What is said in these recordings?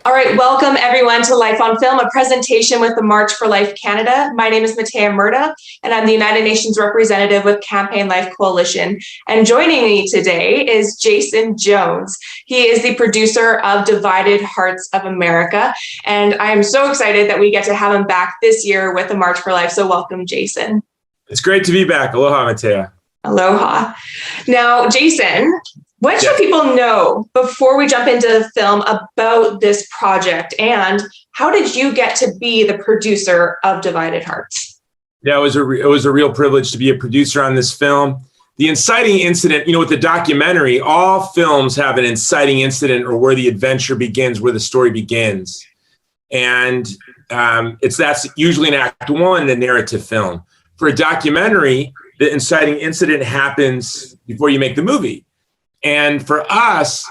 All right, welcome everyone to Life on Film, a presentation with the March for Life Canada. My name is Matea Murda, and I'm the United Nations representative with Campaign Life Coalition. And joining me today is Jason Jones. He is the producer of Divided Hearts of America, and I am so excited that we get to have him back this year with the March for Life. So welcome, Jason. It's great to be back. Aloha, Matea. Aloha. Now, Jason, what should people know before we jump into the film about this project, and how did you get to be the producer of Divided Hearts? Yeah, it was a real privilege to be a producer on this film. The inciting incident, with the documentary, all films have an inciting incident or where the adventure begins, where the story begins. And that's usually in Act One, the narrative film. For a documentary, the inciting incident happens before you make the movie. And for us,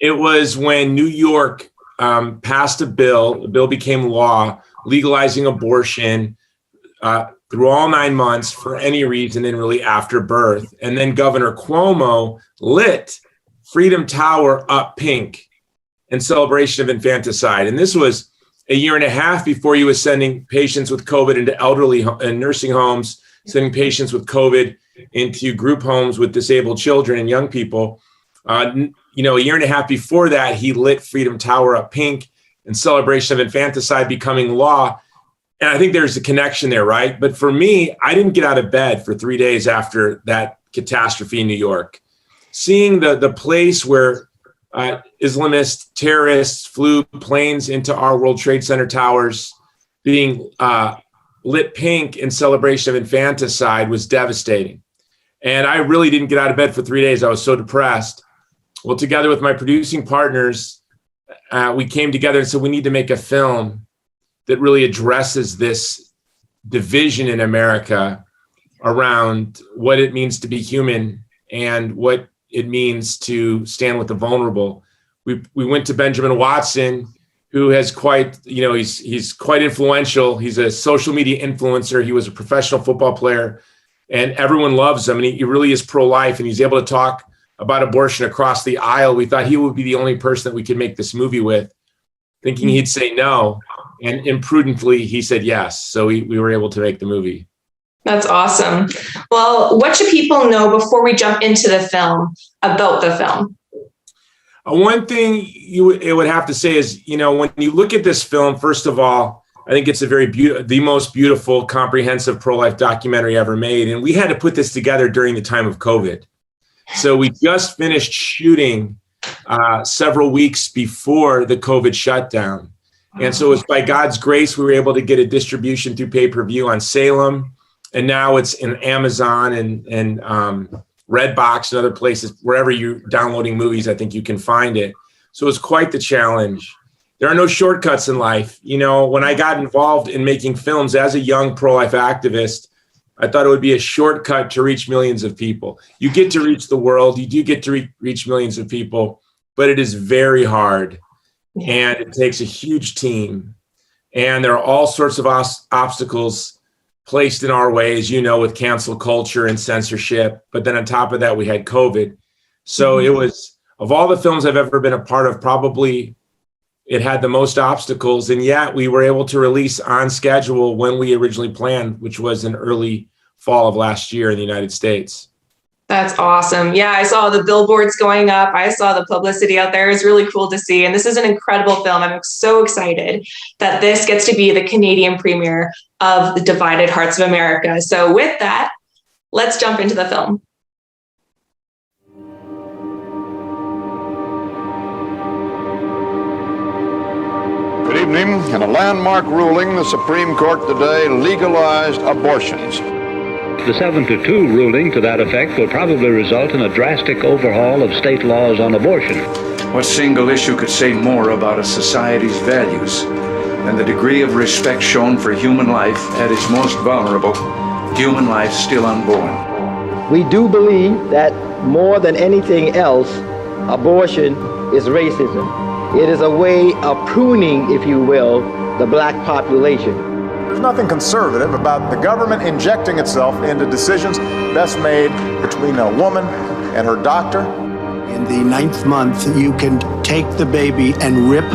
it was when New York passed a bill, the bill became law, legalizing abortion through all 9 months for any reason and really after birth. And then Governor Cuomo lit Freedom Tower up pink in celebration of infanticide. And this was a year and a half before he was sending patients with COVID into elderly and nursing homes, sending patients with COVID into group homes with disabled children and young people. A year and a half before that, he lit Freedom Tower up pink in celebration of infanticide becoming law. And I think there's a connection there, right? But for me, I didn't get out of bed for 3 days after that catastrophe in New York. Seeing the place where Islamist terrorists flew planes into our World Trade Center towers being lit pink in celebration of infanticide was devastating. And I really didn't get out of bed for 3 days. I was so depressed. Well, together with my producing partners, we came together and said, we need to make a film that really addresses this division in America around what it means to be human and what it means to stand with the vulnerable. We went to Benjamin Watson, who has quite, he's quite influential. He's a social media influencer. He was a professional football player. And everyone loves him, and he really is pro-life, and he's able to talk about abortion across the aisle. We thought he would be the only person that we could make this movie with, thinking he'd say no, and imprudently he said yes. So we were able to make the movie. That's awesome. Well, what should people know before we jump into the film about the film? One thing it would have to say is, when you look at this film, first of all, I think it's the most beautiful, comprehensive pro-life documentary ever made. And we had to put this together during the time of COVID. So we just finished shooting several weeks before the COVID shutdown. And so it's by God's grace, we were able to get a distribution through pay-per-view on Salem. And now it's in Amazon and Redbox and other places. Wherever you're downloading movies, I think you can find it. So it's quite the challenge. There are no shortcuts in life. When I got involved in making films as a young pro-life activist, I thought it would be a shortcut to reach millions of people. You get to reach the world. You do get to reach millions of people, but it is very hard. And it takes a huge team. And there are all sorts of obstacles placed in our way, as with cancel culture and censorship. But then on top of that, we had COVID. So it was, of all the films I've ever been a part of, probably it had the most obstacles, and yet we were able to release on schedule when we originally planned, which was in early fall of last year in the United States. That's awesome. Yeah, I saw the billboards going up. I saw the publicity out there. It's really cool to see. And this is an incredible film. I'm so excited that this gets to be the Canadian premiere of the Divided Hearts of America. So with that, let's jump into the film. Good evening. In a landmark ruling, the Supreme Court today legalized abortions. The 7-2 ruling to that effect will probably result in a drastic overhaul of state laws on abortion. What single issue could say more about a society's values than the degree of respect shown for human life at its most vulnerable, human life still unborn? We do believe that more than anything else, abortion is racism. It is a way of pruning, if you will, the black population. There's nothing conservative about the government injecting itself into decisions best made between a woman and her doctor. In the 9th month, you can take the baby and rip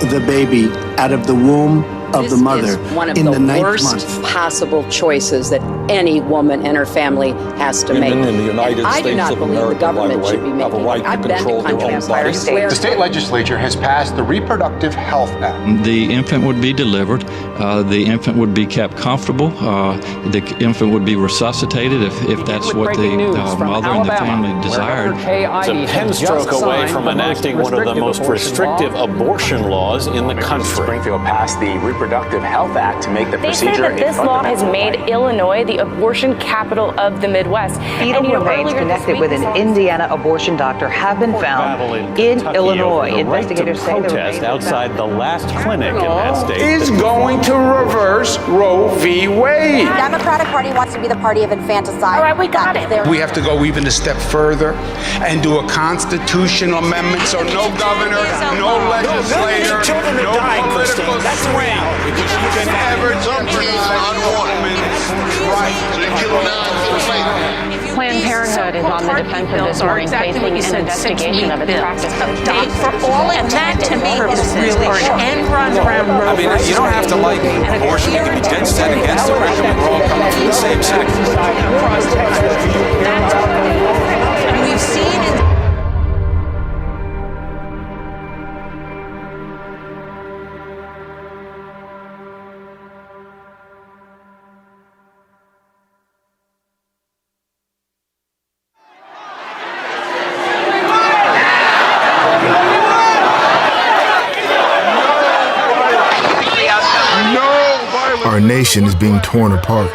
the baby out of the womb of the mother is one of in the the ninth worst month. possible choices that any woman and her family has to make. In the United I do States not of believe America, the government by the way, should be have a making right it. to I've been control to their country own empires body. where The state legislature has passed the Reproductive Health Act. The infant would be delivered. The infant would be kept comfortable. The infant would be resuscitated if that's what the mother and the family desired. It's a pen stroke away from enacting one of the most restrictive abortion laws in the country. Springfield passed the Reproductive Health Act to make the They say that this law has made Illinois the abortion capital of the Midwest. Fetal remains connected with an Indiana abortion doctor have been found in Illinois. Investigators say the protest outside the last clinic in that state is going to reverse Roe v. Wade. The Democratic Party wants to be the party of infanticide. All right, we got it. We have to go even a step further and do a constitutional amendment so no governor, no legislator, no political swing can ever jeopardize women's rights. Planned Parenthood is on the defensive this morning, facing an investigation of its practice. For all and that to me is really end run around Roe. I mean, you don't have to like abortion. You can be dead set against it. We're all coming from the same sex. And we've seen it. Our nation is being torn apart.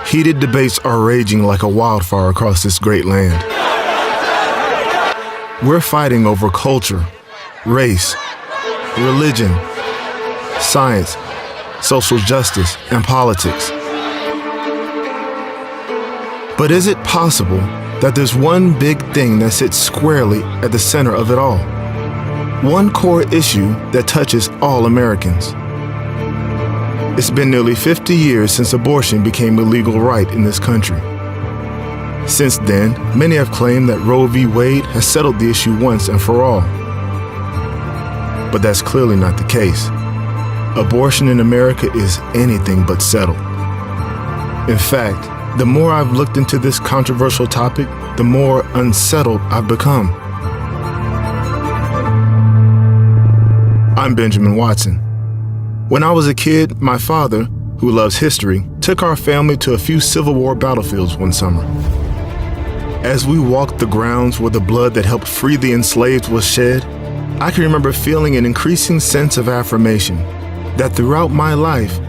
Heated debates are raging like a wildfire across this great land. We're fighting over culture, race, religion, science, social justice, and politics. But is it possible that there's one big thing that sits squarely at the center of it all? One core issue that touches all Americans. It's been nearly 50 years since abortion became a legal right in this country. Since then, many have claimed that Roe v. Wade has settled the issue once and for all. But that's clearly not the case. Abortion in America is anything but settled. In fact, the more I've looked into this controversial topic, the more unsettled I've become. I'm Benjamin Watson. When I was a kid, my father, who loves history, took our family to a few Civil War battlefields one summer. As we walked the grounds where the blood that helped free the enslaved was shed, I can remember feeling an increasing sense of affirmation that throughout my life,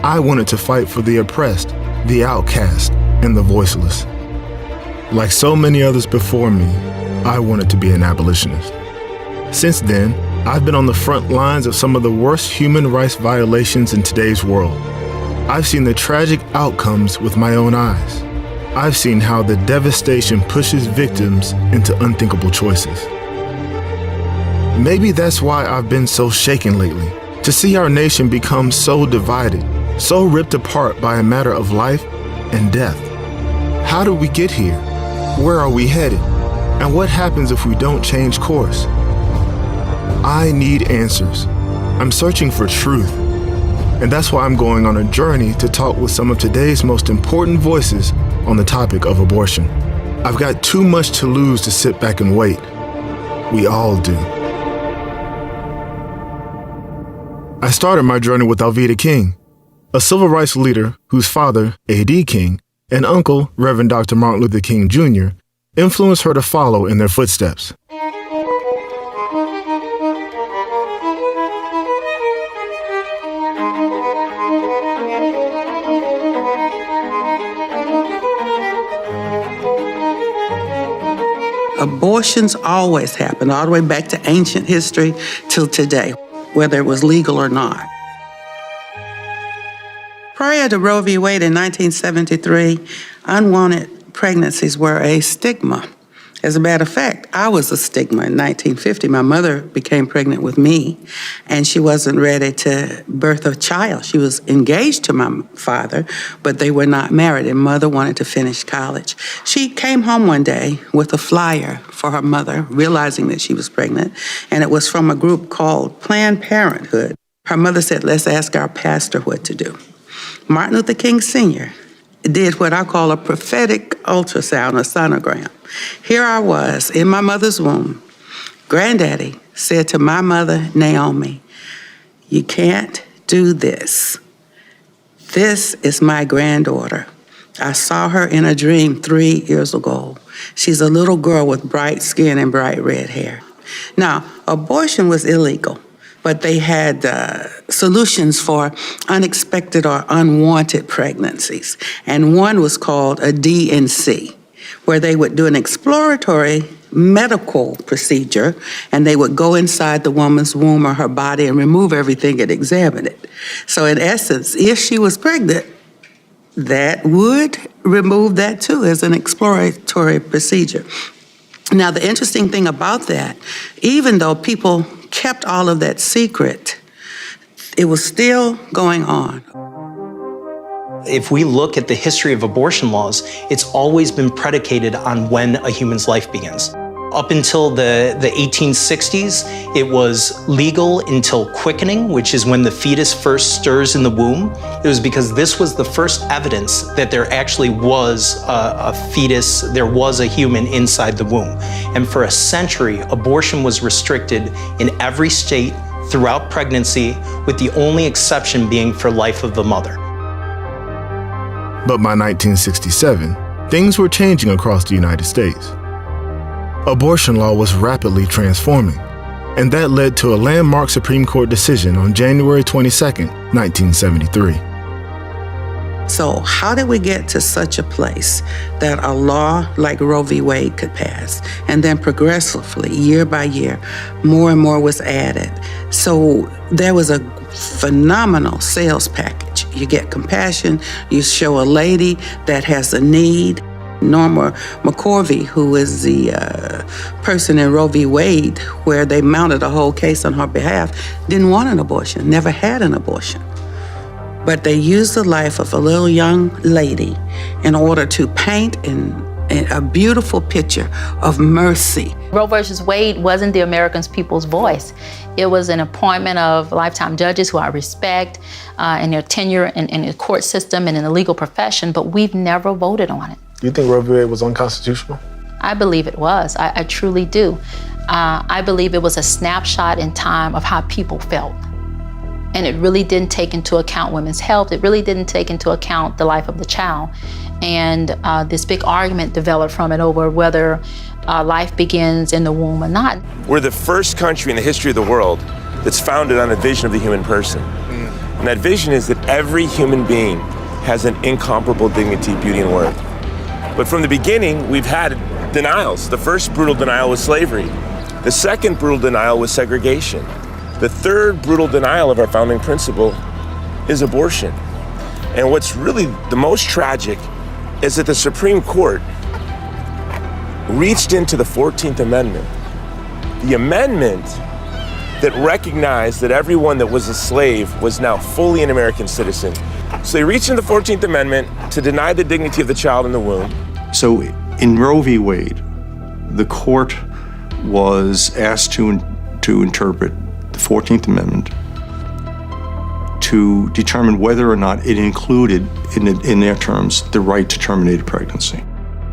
I wanted to fight for the oppressed, the outcast, and the voiceless. Like so many others before me, I wanted to be an abolitionist. Since then, I've been on the front lines of some of the worst human rights violations in today's world. I've seen the tragic outcomes with my own eyes. I've seen how the devastation pushes victims into unthinkable choices. Maybe that's why I've been so shaken lately, to see our nation become so divided, so ripped apart by a matter of life and death. How did we get here? Where are we headed? And what happens if we don't change course? I need answers. I'm searching for truth. And that's why I'm going on a journey to talk with some of today's most important voices on the topic of abortion. I've got too much to lose to sit back and wait. We all do. I started my journey with Alveda King, a civil rights leader whose father, A.D. King, and uncle, Reverend Dr. Martin Luther King Jr., influenced her to follow in their footsteps. Abortions always happen, all the way back to ancient history till today, whether it was legal or not. Prior to Roe v. Wade in 1973, unwanted pregnancies were a stigma. As a matter of fact, I was a stigma in 1950. My mother became pregnant with me, and she wasn't ready to birth a child. She was engaged to my father, but they were not married, and mother wanted to finish college. She came home one day with a flyer for her mother, realizing that she was pregnant, and it was from a group called Planned Parenthood. Her mother said, let's ask our pastor what to do. Martin Luther King Sr. did what I call a prophetic ultrasound, a sonogram. Here I was in my mother's womb. Granddaddy said to my mother, Naomi, you can't do this. This is my granddaughter. I saw her in a dream 3 years ago. She's a little girl with bright skin and bright red hair. Now, abortion was illegal, but they had solutions for unexpected or unwanted pregnancies. And one was called a D&C, where they would do an exploratory medical procedure, and they would go inside the woman's womb or her body and remove everything and examine it. So in essence, if she was pregnant, that would remove that too as an exploratory procedure. Now, the interesting thing about that, even though people kept all of that secret, it was still going on. If we look at the history of abortion laws, it's always been predicated on when a human's life begins. Up until the 1860s, it was legal until quickening, which is when the fetus first stirs in the womb. It was because this was the first evidence that there actually was a fetus, there was a human inside the womb. And for a century, abortion was restricted in every state throughout pregnancy, with the only exception being for life of the mother. But by 1967, things were changing across the United States. Abortion law was rapidly transforming, and that led to a landmark Supreme Court decision on January 22, 1973. So how did we get to such a place that a law like Roe v. Wade could pass? And then progressively, year by year, more and more was added. So there was a phenomenal sales package. You get compassion, you show a lady that has a need. Norma McCorvey, who is the person in Roe v. Wade, where they mounted a whole case on her behalf, didn't want an abortion, never had an abortion. But they used the life of a little young lady in order to paint a beautiful picture of mercy. Roe versus Wade wasn't the American people's voice. It was an appointment of lifetime judges who I respect in their tenure in the court system and in the legal profession, but we've never voted on it. Do you think Roe v. Wade was unconstitutional? I believe it was. I truly do. I believe it was a snapshot in time of how people felt. And it really didn't take into account women's health. It really didn't take into account the life of the child. And this big argument developed from it over whether life begins in the womb or not. We're the first country in the history of the world that's founded on a vision of the human person. And that vision is that every human being has an incomparable dignity, beauty, and worth. But from the beginning, we've had denials. The first brutal denial was slavery. The second brutal denial was segregation. The third brutal denial of our founding principle is abortion. And what's really the most tragic is that the Supreme Court reached into the 14th Amendment, the amendment that recognized that everyone that was a slave was now fully an American citizen. So they reached into the 14th Amendment to deny the dignity of the child in the womb. So in Roe v. Wade, the court was asked to interpret the 14th Amendment to determine whether or not it included, in their terms, the right to terminate a pregnancy.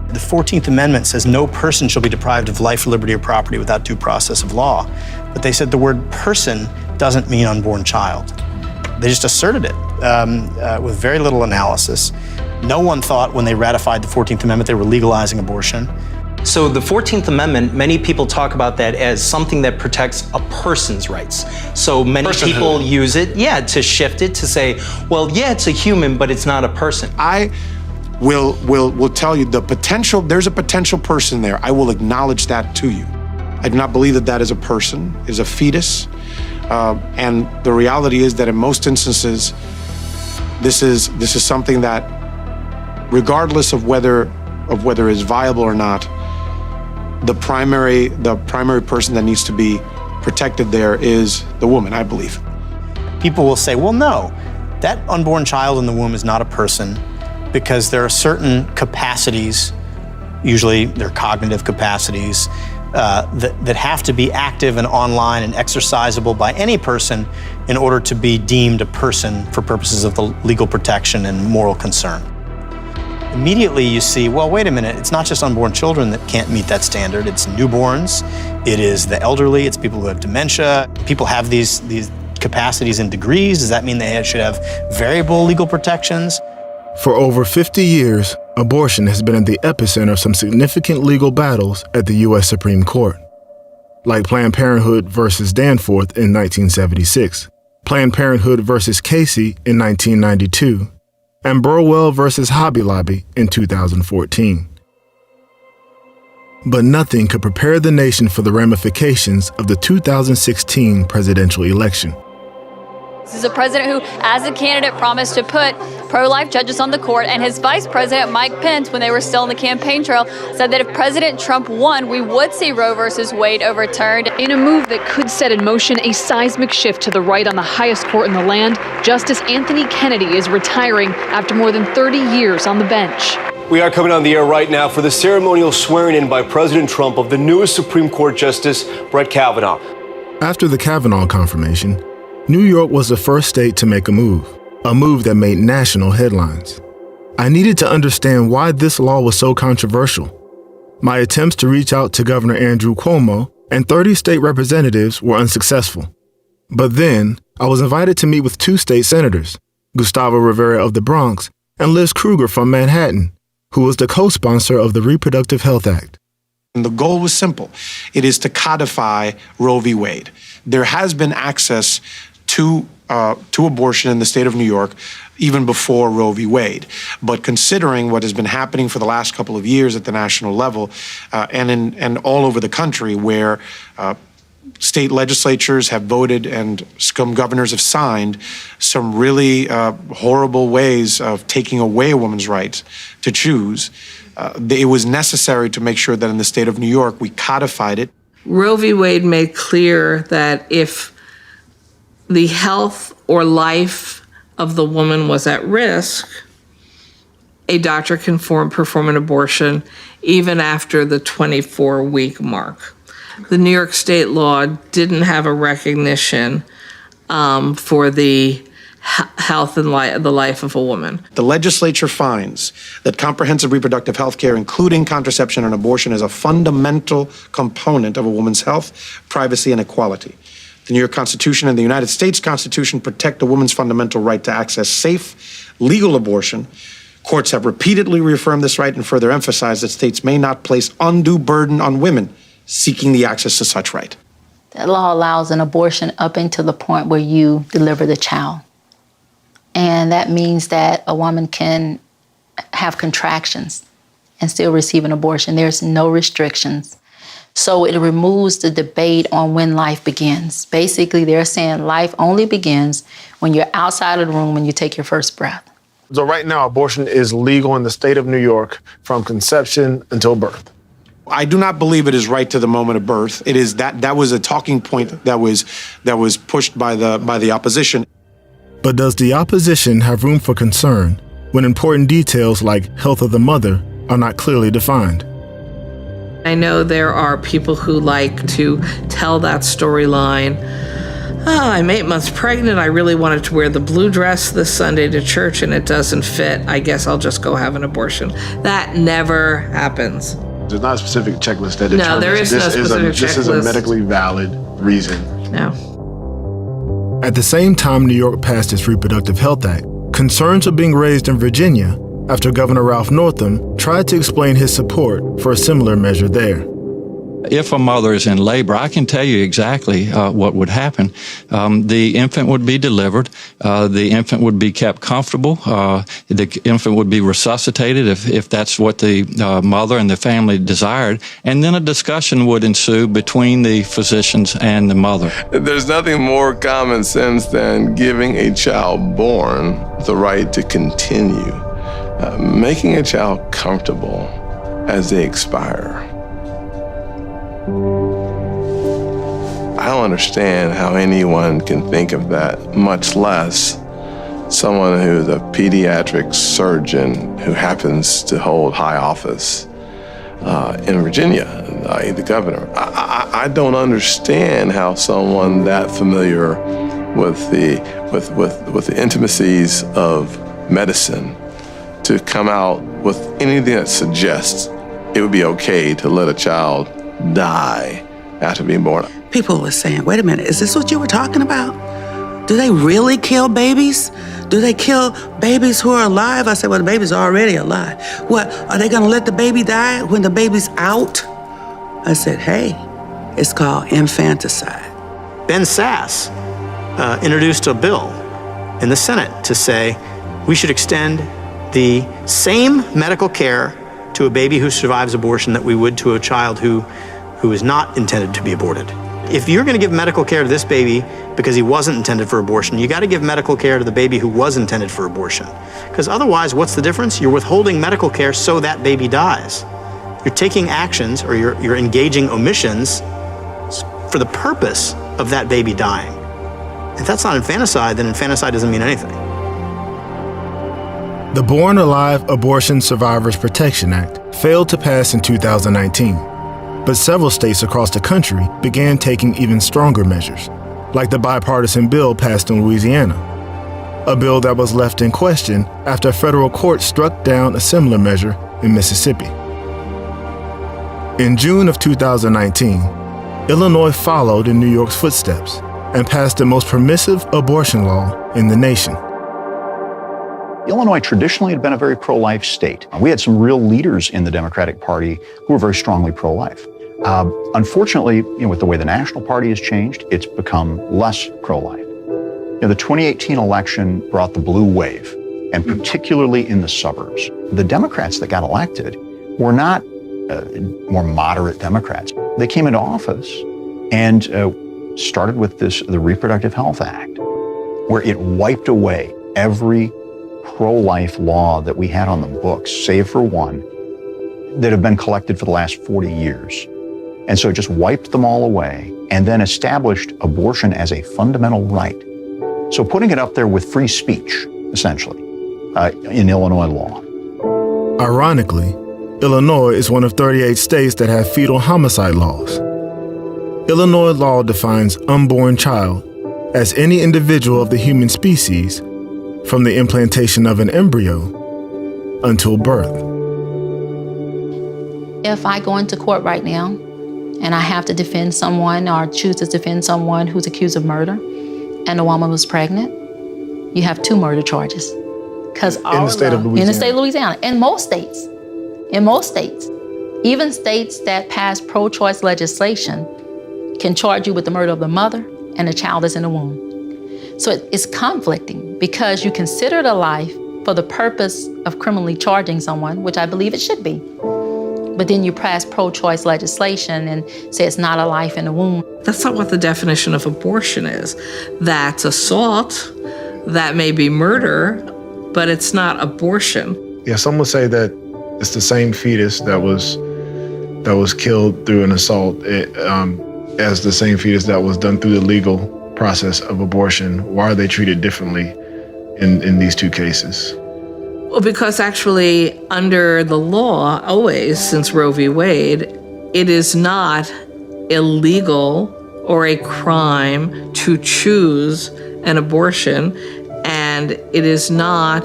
The 14th Amendment says no person shall be deprived of life, liberty, or property without due process of law. But they said the word person doesn't mean unborn child. They just asserted it with very little analysis. No one thought when they ratified the 14th Amendment they were legalizing abortion. So the 14th Amendment, many people talk about that as something that protects a person's rights. So many people use it, to shift it, to say, well, yeah, it's a human, but it's not a person. I will tell you there's a potential person there. I will acknowledge that to you. I do not believe that that is a person, is a fetus. And the reality is that in most instances, this is something that, regardless of whether it's viable or not, the primary person that needs to be protected there is the woman, I believe. People will say, well, no, that unborn child in the womb is not a person because there are certain capacities, usually they're cognitive capacities, that have to be active and online and exercisable by any person in order to be deemed a person for purposes of the legal protection and moral concern. Immediately you see, well, wait a minute, it's not just unborn children that can't meet that standard, it's newborns, it is the elderly, it's people who have dementia. People have these capacities and degrees. Does that mean they should have variable legal protections? For over 50 years, abortion has been at the epicenter of some significant legal battles at the U.S. Supreme Court, like Planned Parenthood versus Danforth in 1976, Planned Parenthood versus Casey in 1992, and Burwell versus Hobby Lobby in 2014. But nothing could prepare the nation for the ramifications of the 2016 presidential election. This is a president who, as a candidate, promised to put pro-life judges on the court, and his vice president, Mike Pence, when they were still on the campaign trail, said that if President Trump won, we would see Roe versus Wade overturned. In a move that could set in motion a seismic shift to the right on the highest court in the land, Justice Anthony Kennedy is retiring after more than 30 years on the bench. We are coming on the air right now for the ceremonial swearing in by President Trump of the newest Supreme Court Justice, Brett Kavanaugh. After the Kavanaugh confirmation, New York was the first state to make a move that made national headlines. I needed to understand why this law was so controversial. My attempts to reach out to Governor Andrew Cuomo and 30 state representatives were unsuccessful. But then, I was invited to meet with 2 state senators, Gustavo Rivera of the Bronx and Liz Krueger from Manhattan, who was the co-sponsor of the Reproductive Health Act. And the goal was simple. It is to codify Roe v. Wade. There has been access to abortion in the state of New York even before Roe v. Wade. But considering what has been happening for the last couple of years at the national level and all over the country, where state legislatures have voted and some governors have signed some really horrible ways of taking away a woman's right to choose, it was necessary to make sure that in the state of New York we codified it. Roe v. Wade made clear that if the health or life of the woman was at risk, a doctor can perform an abortion even after the 24-week mark. The New York state law didn't have a recognition for the health and the life of a woman. The legislature finds that comprehensive reproductive health care, including contraception and abortion, is a fundamental component of a woman's health, privacy, and equality. The New York Constitution and the United States Constitution protect a woman's fundamental right to access safe, legal abortion. Courts have repeatedly reaffirmed this right and further emphasized that states may not place undue burden on women seeking the access to such right. That law allows an abortion up until the point where you deliver the child. And that means that a woman can have contractions and still receive an abortion. There's no restrictions. So it removes the debate on when life begins. Basically, they're saying life only begins when you're outside of the room when you take your first breath. So right now, abortion is legal in the state of New York from conception until birth. I do not believe it is right to the moment of birth. It is that was a talking point that was pushed by the opposition. But does the opposition have room for concern when important details like health of the mother are not clearly defined? I know there are people who like to tell that storyline. Oh, I'm 8 months pregnant. I really wanted to wear the blue dress this Sunday to church and it doesn't fit. I guess I'll just go have an abortion. That never happens. There's not a specific checklist that determines no, there is no specific checklist. This is a medically valid reason. No. At the same time New York passed its Reproductive Health Act, concerns are being raised in Virginia after Governor Ralph Northam tried to explain his support for a similar measure there. If a mother is in labor, I can tell you exactly what would happen. The infant would be delivered. The infant would be kept comfortable. The infant would be resuscitated if that's what the mother and the family desired. And then a discussion would ensue between the physicians and the mother. There's nothing more common sense than giving a child born the right to continue, making a child comfortable as they expire. I don't understand how anyone can think of that, much less someone who's a pediatric surgeon who happens to hold high office in Virginia, i.e. the governor. I don't understand how someone that familiar with the intimacies of medicine to come out with anything that suggests it would be okay to let a child die after being born. People were saying, wait a minute, is this what you were talking about? Do they really kill babies? Do they kill babies who are alive? I said, well, the baby's already alive. What, are they gonna let the baby die when the baby's out? I said, hey, it's called infanticide. Ben Sasse introduced a bill in the Senate to say we should extend the same medical care to a baby who survives abortion that we would to a child who is not intended to be aborted. If you're going to give medical care to this baby because he wasn't intended for abortion, you got to give medical care to the baby who was intended for abortion. Because otherwise, what's the difference? You're withholding medical care so that baby dies. You're taking actions or you're engaging omissions for the purpose of that baby dying. If that's not infanticide, then infanticide doesn't mean anything. The Born Alive Abortion Survivors Protection Act failed to pass in 2019, but several states across the country began taking even stronger measures, like the bipartisan bill passed in Louisiana, a bill that was left in question after a federal court struck down a similar measure in Mississippi. In June of 2019, Illinois followed in New York's footsteps and passed the most permissive abortion law in the nation. Illinois traditionally had been a very pro-life state. We had some real leaders in the Democratic Party who were very strongly pro-life. Unfortunately, with the way the National Party has changed, it's become less pro-life. The 2018 election brought the blue wave, and particularly in the suburbs. The Democrats that got elected were not more moderate Democrats. They came into office and started with the Reproductive Health Act, where it wiped away every pro-life law that we had on the books, save for one, that have been collected for the last 40 years. And so it just wiped them all away and then established abortion as a fundamental right. So putting it up there with free speech, essentially, in Illinois law. Ironically, Illinois is one of 38 states that have fetal homicide laws. Illinois law defines unborn child as any individual of the human species from the implantation of an embryo until birth. If I go into court right now and I have to defend someone or choose to defend someone who's accused of murder and the woman was pregnant, you have 2 murder charges. Because in the state of Louisiana, in most states, even states that pass pro-choice legislation can charge you with the murder of the mother and the child that's in the womb. So it's conflicting because you consider it a life for the purpose of criminally charging someone, which I believe it should be. But then you pass pro-choice legislation and say it's not a life in the womb. That's not what the definition of abortion is. That's assault, that may be murder, but it's not abortion. Yeah, some would say that it's the same fetus that was killed through an assault as the same fetus that was done through the legal process of abortion. Why are they treated differently in these 2 cases? Well, because actually under the law, always since Roe v. Wade, it is not illegal or a crime to choose an abortion, and it is not,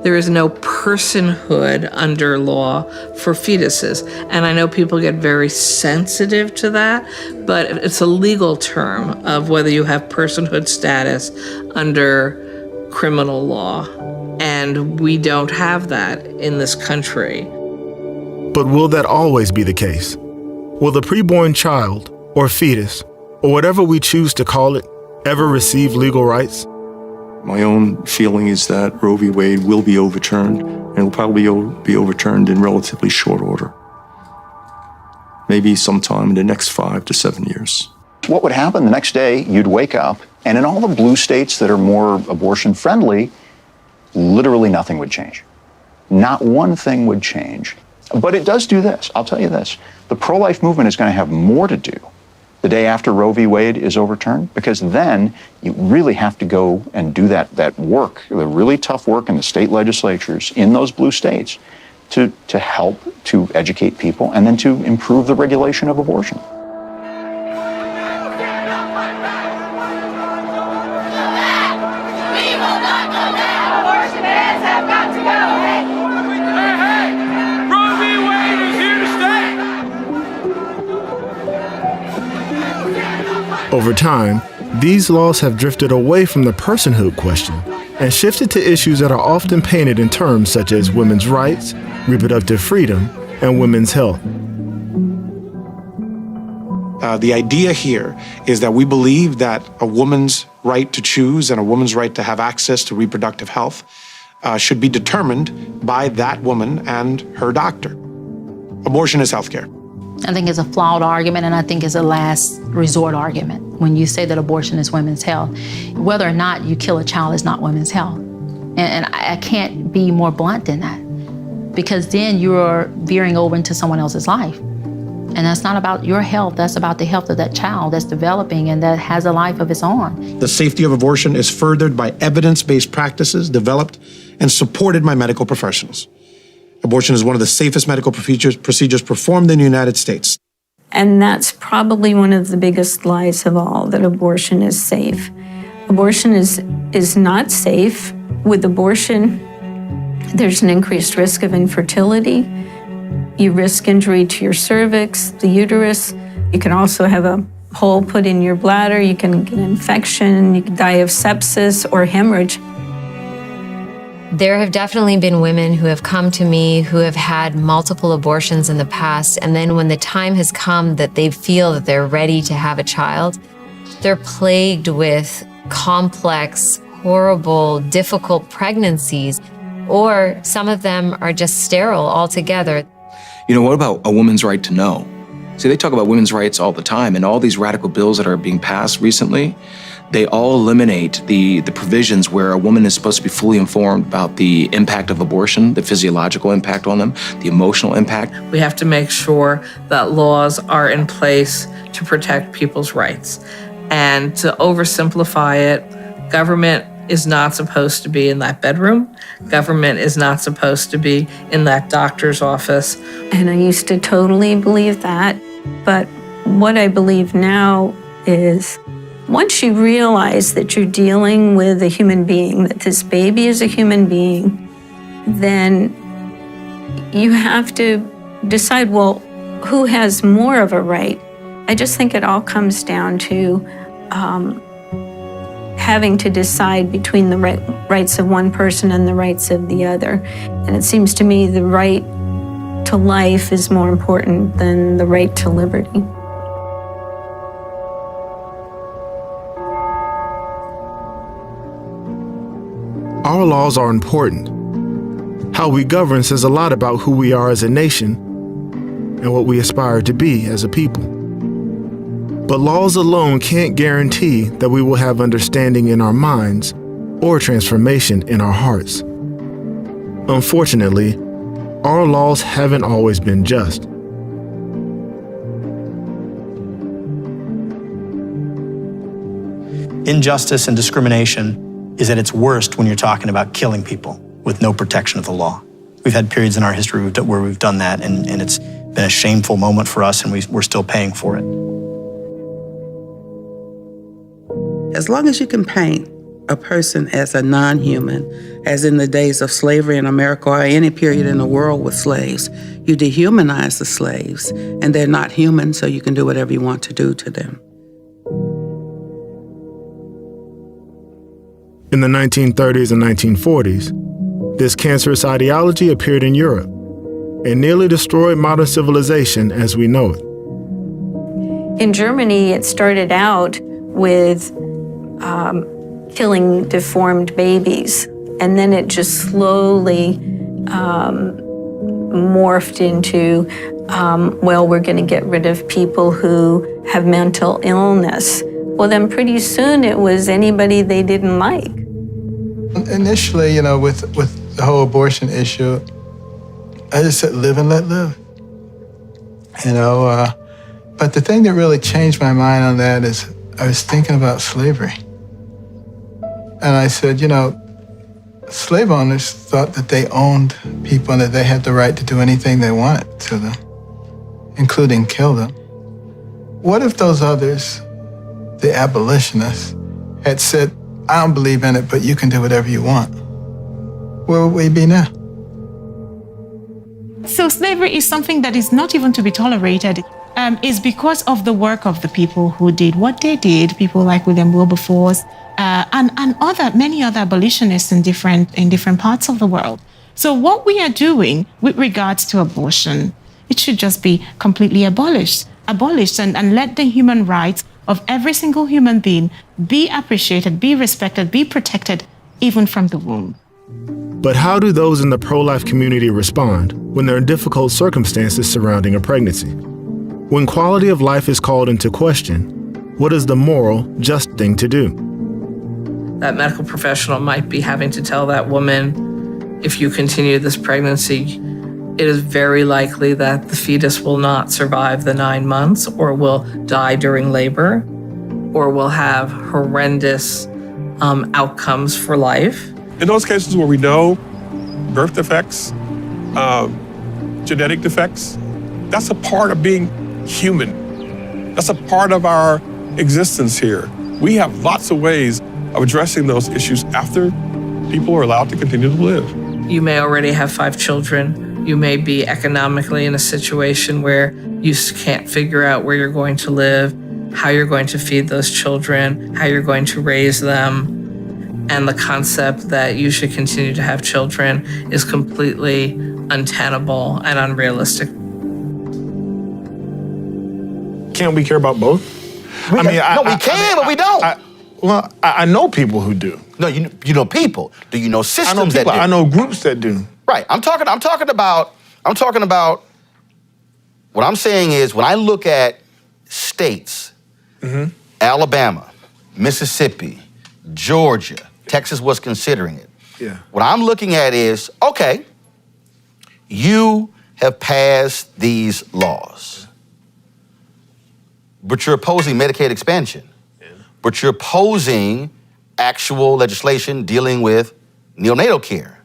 there is no personhood under law for fetuses. And I know people get very sensitive to that, but it's a legal term of whether you have personhood status under criminal law. And we don't have that in this country. But will that always be the case? Will the preborn child or fetus, or whatever we choose to call it, ever receive legal rights? My own feeling is that Roe v. Wade will be overturned, and will probably be overturned in relatively short order. Maybe sometime in the next 5 to 7 years. What would happen the next day, you'd wake up, and in all the blue states that are more abortion friendly, literally nothing would change. Not one thing would change. But it does do this. I'll tell you this. The pro-life movement is going to have more to do the day after Roe v. Wade is overturned, because then you really have to go and do that work, the really tough work in the state legislatures in those blue states to help to educate people and then to improve the regulation of abortion. Over time, these laws have drifted away from the personhood question and shifted to issues that are often painted in terms such as women's rights, reproductive freedom, and women's health. The idea here is that we believe that a woman's right to choose and a woman's right to have access to reproductive health should be determined by that woman and her doctor. Abortion is healthcare. I think it's a flawed argument, and I think it's a last resort argument when you say that abortion is women's health. Whether or not you kill a child is not women's health. And I can't be more blunt than that, because then you're veering over into someone else's life. And that's not about your health, that's about the health of that child that's developing and that has a life of its own. The safety of abortion is furthered by evidence-based practices developed and supported by medical professionals. Abortion is one of the safest medical procedures performed in the United States. And that's probably one of the biggest lies of all, that abortion is safe. Abortion is not safe. With abortion, there's an increased risk of infertility. You risk injury to your cervix, the uterus. You can also have a hole put in your bladder. You can get an infection. You can die of sepsis or hemorrhage. There have definitely been women who have come to me who have had multiple abortions in the past, and then when the time has come that they feel that they're ready to have a child, they're plagued with complex, horrible, difficult pregnancies, or some of them are just sterile altogether. You know, what about a woman's right to know? See, they talk about women's rights all the time, and all these radical bills that are being passed recently, they all eliminate the provisions where a woman is supposed to be fully informed about the impact of abortion, the physiological impact on them, the emotional impact. We have to make sure that laws are in place to protect people's rights. And to oversimplify it, government is not supposed to be in that bedroom. Government is not supposed to be in that doctor's office. And I used to totally believe that. But what I believe now is, once you realize that you're dealing with a human being, that this baby is a human being, then you have to decide, well, who has more of a right? I just think it all comes down to having to decide between the rights of one person and the rights of the other. And it seems to me the right to life is more important than the right to liberty. Our laws are important. How we govern says a lot about who we are as a nation and what we aspire to be as a people. But laws alone can't guarantee that we will have understanding in our minds or transformation in our hearts. Unfortunately, our laws haven't always been just. Injustice and discrimination is at its worst when you're talking about killing people with no protection of the law. We've had periods in our history where we've done that, and it's been a shameful moment for us, and we're still paying for it. As long as you can paint a person as a non-human, as in the days of slavery in America or any period in the world with slaves, you dehumanize the slaves, and they're not human, so you can do whatever you want to do to them. In the 1930s and 1940s, this cancerous ideology appeared in Europe and nearly destroyed modern civilization as we know it. In Germany, it started out with killing deformed babies, and then it just slowly morphed into, well, we're going to get rid of people who have mental illness. Well, then pretty soon it was anybody they didn't like. Initially, with the whole abortion issue, I just said, live and let live. You know, but the thing that really changed my mind on that is I was thinking about slavery. And I said, you know, slave owners thought that they owned people and that they had the right to do anything they wanted to them, including kill them. What if those others, the abolitionists, had said, I don't believe in it, but you can do whatever you want? Where would we be now? So slavery is something that is not even to be tolerated. It's because of the work of the people who did what they did, people like William Wilberforce, and many other abolitionists in different parts of the world. So what we are doing with regards to abortion, it should just be completely abolished and let the human rights of every single human being be appreciated, be respected, be protected, even from the womb. But how do those in the pro-life community respond when there are difficult circumstances surrounding a pregnancy? When quality of life is called into question, what is the moral, just thing to do? That medical professional might be having to tell that woman, if you continue this pregnancy, it is very likely that the fetus will not survive the 9 months or will die during labor or will have horrendous outcomes for life. In those cases where we know birth defects, genetic defects, that's a part of being human. That's a part of our existence here. We have lots of ways of addressing those issues after people are allowed to continue to live. You may already have 5 children. You may be economically in a situation where you can't figure out where you're going to live, how you're going to feed those children, how you're going to raise them. And the concept that you should continue to have children is completely untenable and unrealistic. Can't we care about both? We can, but we don't. I know people who do. No, you know people. Do you know systems that do? I know groups that do. Right. I'm talking about. What I'm saying is, when I look at states, Alabama, Mississippi, Georgia, Texas was considering it. Yeah. What I'm looking at is, okay, you have passed these laws, but you're opposing Medicaid expansion, but you're opposing actual legislation dealing with neonatal care.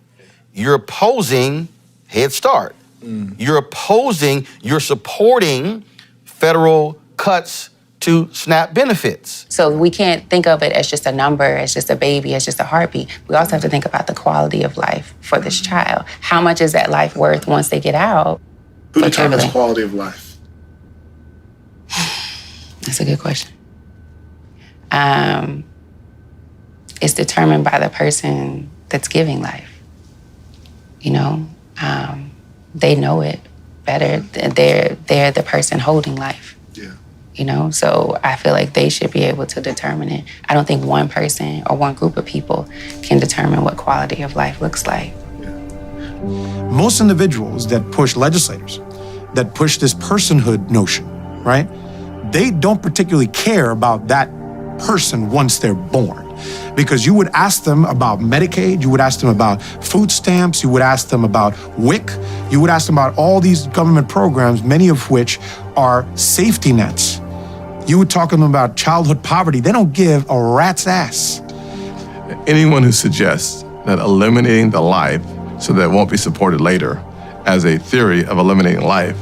You're opposing Head Start. You're supporting federal cuts to SNAP benefits. So we can't think of it as just a number, as just a baby, as just a heartbeat. We also have to think about the quality of life for this child. How much is that life worth once they get out? Who determines quality of life? That's a good question. It's determined by the person that's giving life. You know, they know it better. They're the person holding life. Yeah. You know, so I feel like they should be able to determine it. I don't think one person or one group of people can determine what quality of life looks like. Most individuals that push legislators, that push this personhood notion, right? They don't particularly care about that person once they're born. Because you would ask them about Medicaid, you would ask them about food stamps, you would ask them about WIC, you would ask them about all these government programs, many of which are safety nets. You would talk to them about childhood poverty. They don't give a rat's ass. Anyone who suggests that eliminating the life so that it won't be supported later as a theory of eliminating life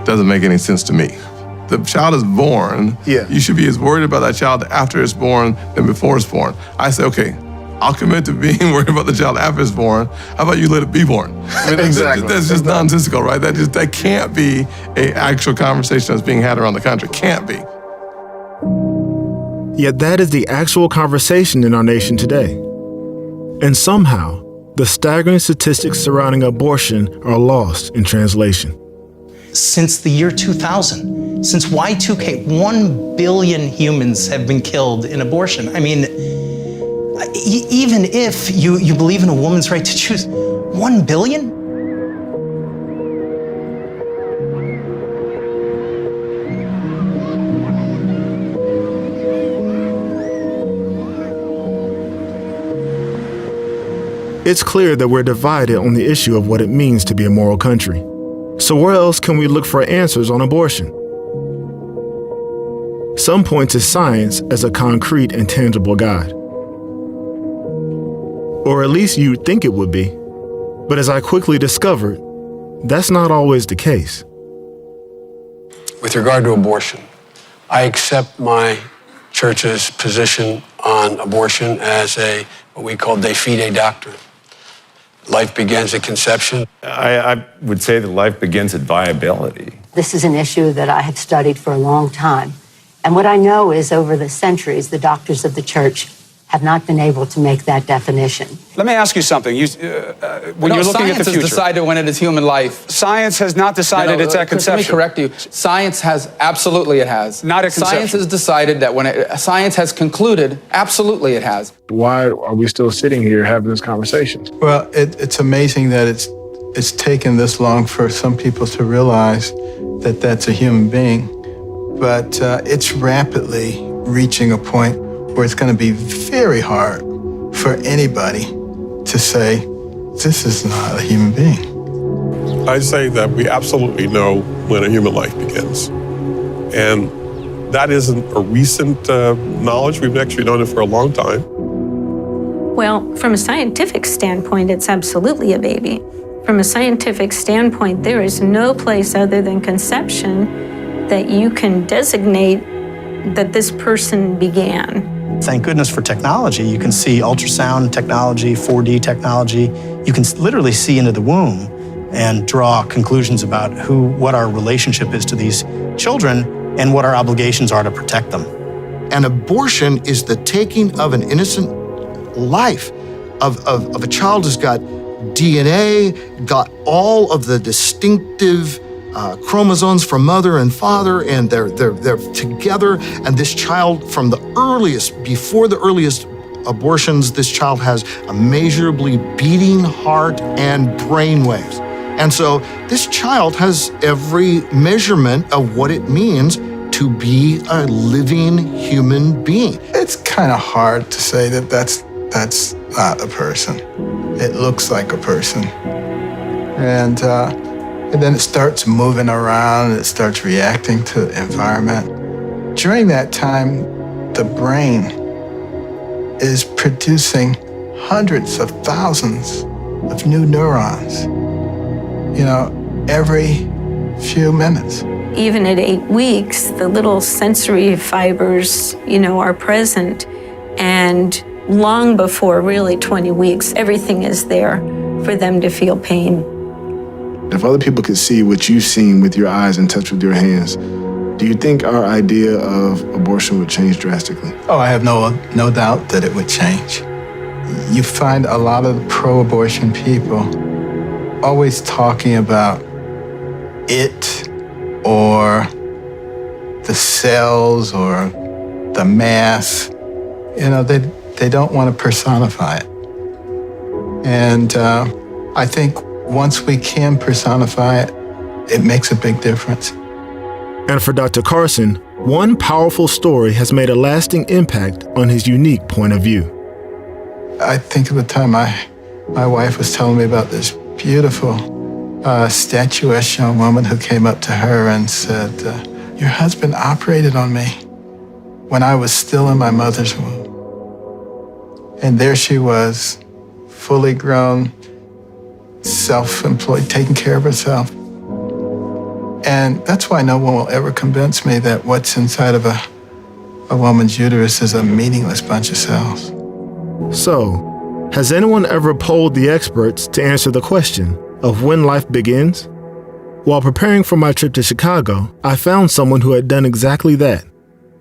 doesn't make any sense to me. The child is born, you should be as worried about that child after it's born than before it's born. I say, okay, I'll commit to being worried about the child after it's born. How about you let it be born? I mean, Exactly. That's just nonsensical, right? That can't be an actual conversation that's being had around the country. Can't be. Yet that is the actual conversation in our nation today. And somehow, the staggering statistics surrounding abortion are lost in translation. Since the year 2000, since Y2K, 1 billion humans have been killed in abortion. I mean, even if you believe in a woman's right to choose, 1 billion? It's clear that we're divided on the issue of what it means to be a moral country. So where else can we look for answers on abortion? Some point to science as a concrete and tangible guide. Or at least you'd think it would be. But as I quickly discovered, that's not always the case. With regard to abortion, I accept my church's position on abortion as what we call de fide doctrine. Life begins at conception. I would say that life begins at viability. This is an issue that I have studied for a long time. And what I know is over the centuries, the doctors of the church have not been able to make that definition. Let me ask you something. When you're looking at the future, science has decided when it is human life. Science has not decided it's at conception. Let me correct you. Science has, absolutely it has. Not at conception. Science has decided that science has concluded, absolutely it has. Why are we still sitting here having this conversation? Well, it's amazing that it's taken this long for some people to realize that that's a human being. But it's rapidly reaching a point where it's going to be very hard for anybody to say, this is not a human being. I say that we absolutely know when a human life begins. And that isn't a recent knowledge. We've actually known it for a long time. Well, from a scientific standpoint, it's absolutely a baby. From a scientific standpoint, there is no place other than conception that you can designate that this person began. Thank goodness for technology. You can see ultrasound technology, 4D technology. You can literally see into the womb and draw conclusions about what our relationship is to these children and what our obligations are to protect them. An abortion is the taking of an innocent life, of a child who's got DNA, got all of the distinctive chromosomes from mother and father, and they're together. And this child, from before the earliest abortions, this child has a measurably beating heart and brain waves. And so this child has every measurement of what it means to be a living human being. It's kind of hard to say that that's not a person. It looks like a person. And then it starts moving around, and it starts reacting to the environment. During that time, the brain is producing hundreds of thousands of new neurons, every few minutes. Even at 8 weeks, the little sensory fibers, are present. And long before really 20 weeks, everything is there for them to feel pain. If other people could see what you've seen with your eyes and touch with your hands, do you think our idea of abortion would change drastically? Oh, I have no doubt that it would change. You find a lot of pro-abortion people always talking about it or the cells or the mass. They don't want to personify it. And I think once we can personify it, it makes a big difference. And for Dr. Carson, one powerful story has made a lasting impact on his unique point of view. I think of the time my wife was telling me about this beautiful, statuesque young woman who came up to her and said, your husband operated on me when I was still in my mother's womb. And there she was, fully grown, self-employed, taking care of herself. And that's why no one will ever convince me that what's inside of a woman's uterus is a meaningless bunch of cells. So, has anyone ever polled the experts to answer the question of when life begins? While preparing for my trip to Chicago, I found someone who had done exactly that.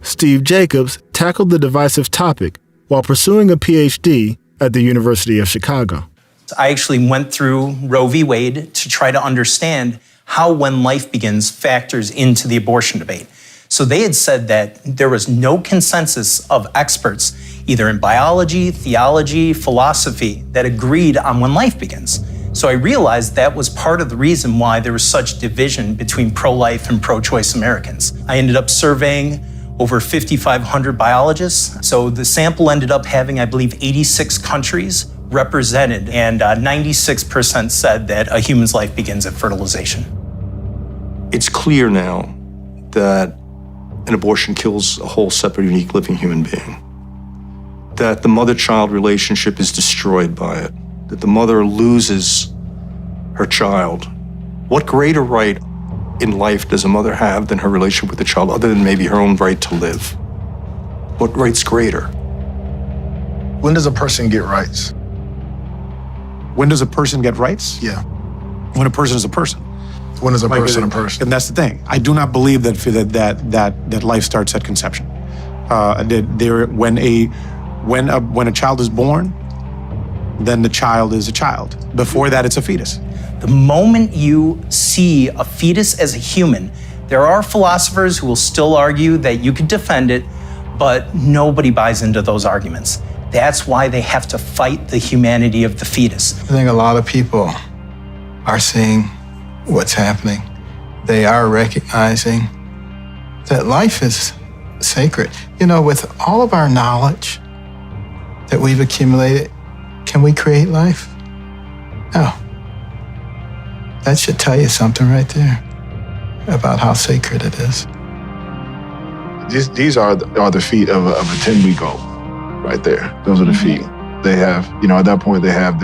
Steve Jacobs tackled the divisive topic while pursuing a PhD at the University of Chicago. I actually went through Roe v. Wade to try to understand how when life begins factors into the abortion debate. So they had said that there was no consensus of experts, either in biology, theology, philosophy, that agreed on when life begins. So I realized that was part of the reason why there was such division between pro-life and pro-choice Americans. I ended up surveying over 5,500 biologists. So the sample ended up having, I believe, 86 countries represented, and 96% said that a human's life begins at fertilization. It's clear now that an abortion kills a whole separate, unique, living human being. That the mother-child relationship is destroyed by it. That the mother loses her child. What greater right in life does a mother have than her relationship with the child, other than maybe her own right to live? What right's greater? When does a person get rights? When does a person get rights? Yeah. When a person is a person. When is a person a person? And that's the thing. I do not believe that life starts at conception. When a child is born, then the child is a child. Before that, it's a fetus. The moment you see a fetus as a human, there are philosophers who will still argue that you could defend it, but nobody buys into those arguments. That's why they have to fight the humanity of the fetus. I think a lot of people are seeing what's happening. They are recognizing that life is sacred. You know, with all of our knowledge that we've accumulated, can we create life? No. That should tell you something right there about how sacred it is. These are the feet of a 10-week-old right there. Those are the feet. They have, at that point, they have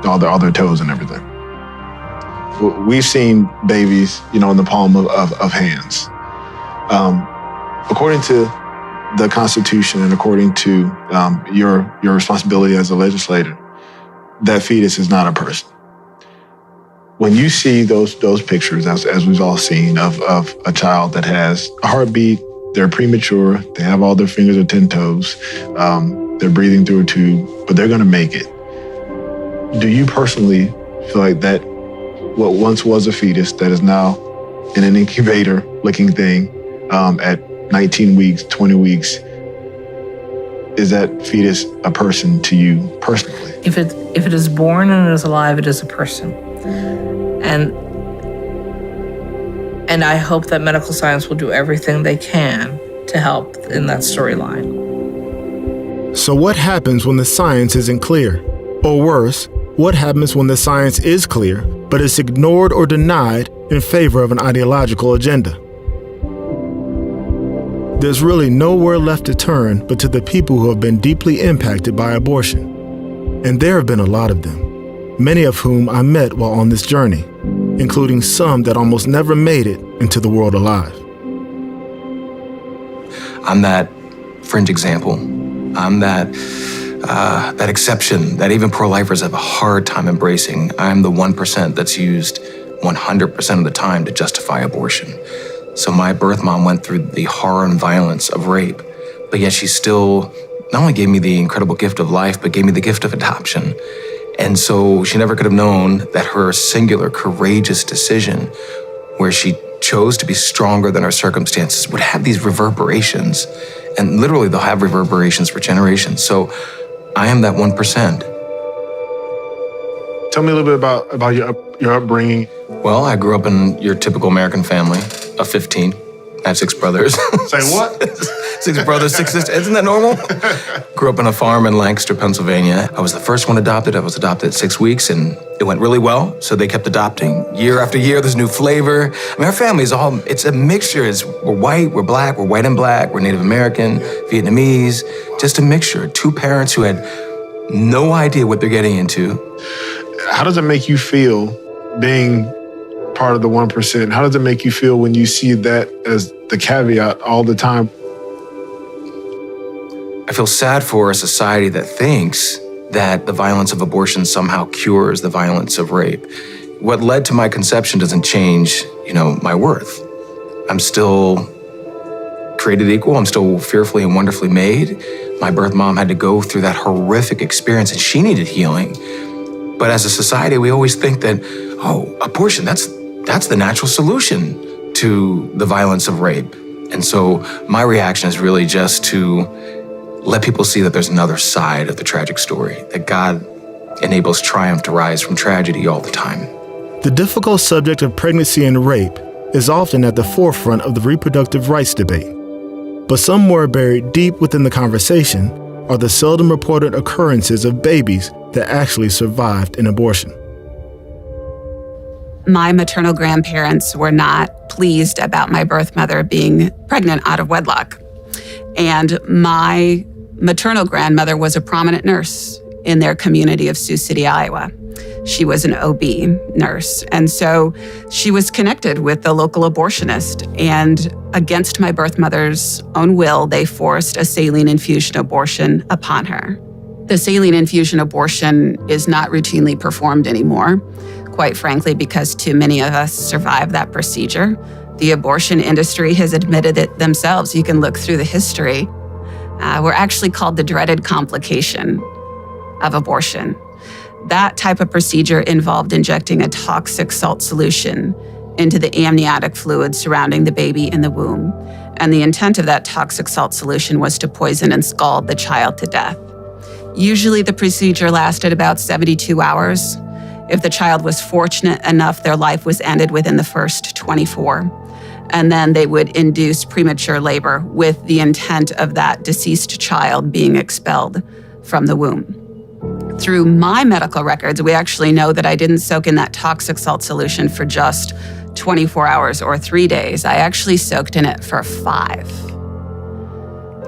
all their toes and everything. We've seen babies, in the palm of hands. According to the Constitution and according to your responsibility as a legislator, that fetus is not a person. When you see those pictures, as we've all seen, of a child that has a heartbeat, they're premature, they have all their fingers or 10 toes, they're breathing through a tube, but they're gonna make it. Do you personally feel like that what once was a fetus that is now in an incubator-looking thing at 19 weeks, 20 weeks, is that fetus a person to you personally? If it is born and it is alive, it is a person. And I hope that medical science will do everything they can to help in that storyline. So what happens when the science isn't clear? Or worse, what happens when the science is clear, but it's ignored or denied in favor of an ideological agenda? There's really nowhere left to turn but to the people who have been deeply impacted by abortion. And there have been a lot of them, many of whom I met while on this journey, including some that almost never made it into the world alive. I'm that fringe example. I'm that exception that even pro-lifers have a hard time embracing. I'm the 1% that's used 100% of the time to justify abortion. So my birth mom went through the horror and violence of rape, but yet she still not only gave me the incredible gift of life, but gave me the gift of adoption. And so she never could have known that her singular, courageous decision, where she chose to be stronger than her circumstances, would have these reverberations. And literally, they'll have reverberations for generations. So I am that 1%. Tell me a little bit about your upbringing. Well, I grew up in your typical American family of 15. I have 6 brothers. Say what? 6 brothers, 6 sisters. Isn't that normal? Grew up on a farm in Lancaster, Pennsylvania. I was the first one adopted. I was adopted at 6 weeks, and it went really well. So they kept adopting year after year. There's new flavor. I mean, our family is it's a mixture. We're white, we're black, we're white and black, we're Native American, Vietnamese, just a mixture. 2 parents who had no idea what they're getting into. How does it make you feel being part of the 1%? How does it make you feel when you see that as the caveat all the time? I feel sad for a society that thinks that the violence of abortion somehow cures the violence of rape. What led to my conception doesn't change, my worth. I'm still created equal. I'm still fearfully and wonderfully made. My birth mom had to go through that horrific experience and she needed healing. But as a society, we always think that, abortion, that's the natural solution to the violence of rape. And so my reaction is really just to let people see that there's another side of the tragic story, that God enables triumph to rise from tragedy all the time. The difficult subject of pregnancy and rape is often at the forefront of the reproductive rights debate. But somewhere buried deep within the conversation are the seldom reported occurrences of babies that actually survived an abortion. My maternal grandparents were not pleased about my birth mother being pregnant out of wedlock. And my maternal grandmother was a prominent nurse in their community of Sioux City, Iowa. She was an OB nurse. And so she was connected with the local abortionist. And against my birth mother's own will, they forced a saline infusion abortion upon her. The saline infusion abortion is not routinely performed anymore, quite frankly, because too many of us survive that procedure. The abortion industry has admitted it themselves. You can look through the history. We're actually called the dreaded complication of abortion. That type of procedure involved injecting a toxic salt solution into the amniotic fluid surrounding the baby in the womb. And the intent of that toxic salt solution was to poison and scald the child to death. Usually the procedure lasted about 72 hours. If the child was fortunate enough, their life was ended within the first 24. And then they would induce premature labor with the intent of that deceased child being expelled from the womb. Through my medical records, we actually know that I didn't soak in that toxic salt solution for just 24 hours or 3 days. I actually soaked in it for 5.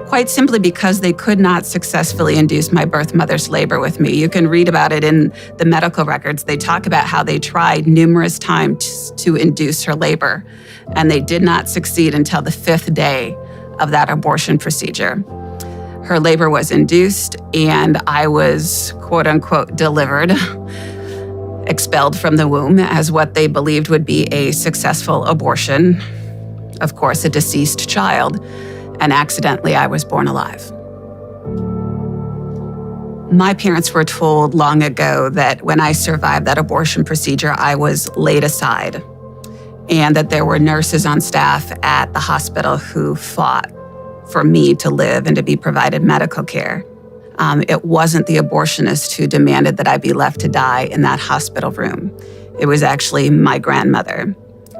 Quite simply because they could not successfully induce my birth mother's labor with me. You can read about it in the medical records. They talk about how they tried numerous times to induce her labor, and they did not succeed until the 5th day of that abortion procedure. Her labor was induced, and I was, quote unquote, delivered, expelled from the womb as what they believed would be a successful abortion. Of course, a deceased child, and accidentally I was born alive. My parents were told long ago that when I survived that abortion procedure, I was laid aside, and that there were nurses on staff at the hospital who fought for me to live and to be provided medical care. It wasn't the abortionist who demanded that I be left to die in that hospital room. It was actually my grandmother.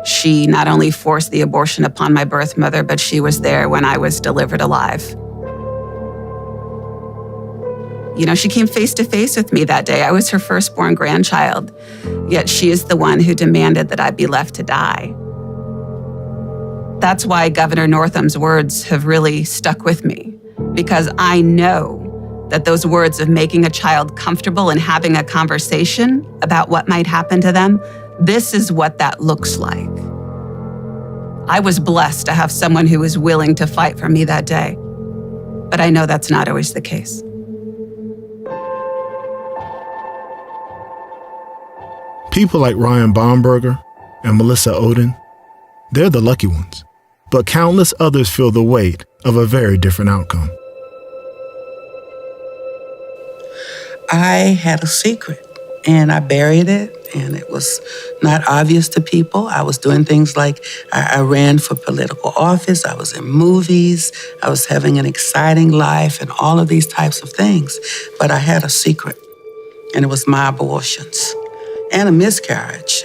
She not only forced the abortion upon my birth mother, but she was there when I was delivered alive. You know, she came face to face with me that day. I was her firstborn grandchild, yet she is the one who demanded that I be left to die. That's why Governor Northam's words have really stuck with me, because I know that those words of making a child comfortable and having a conversation about what might happen to them, this is what that looks like. I was blessed to have someone who was willing to fight for me that day, but I know that's not always the case. People like Ryan Baumberger and Melissa Oden, they're the lucky ones. But countless others feel the weight of a very different outcome. I had a secret and I buried it, and it was not obvious to people. I was doing things like I ran for political office, I was in movies, I was having an exciting life and all of these types of things. But I had a secret, and it was my abortions and a miscarriage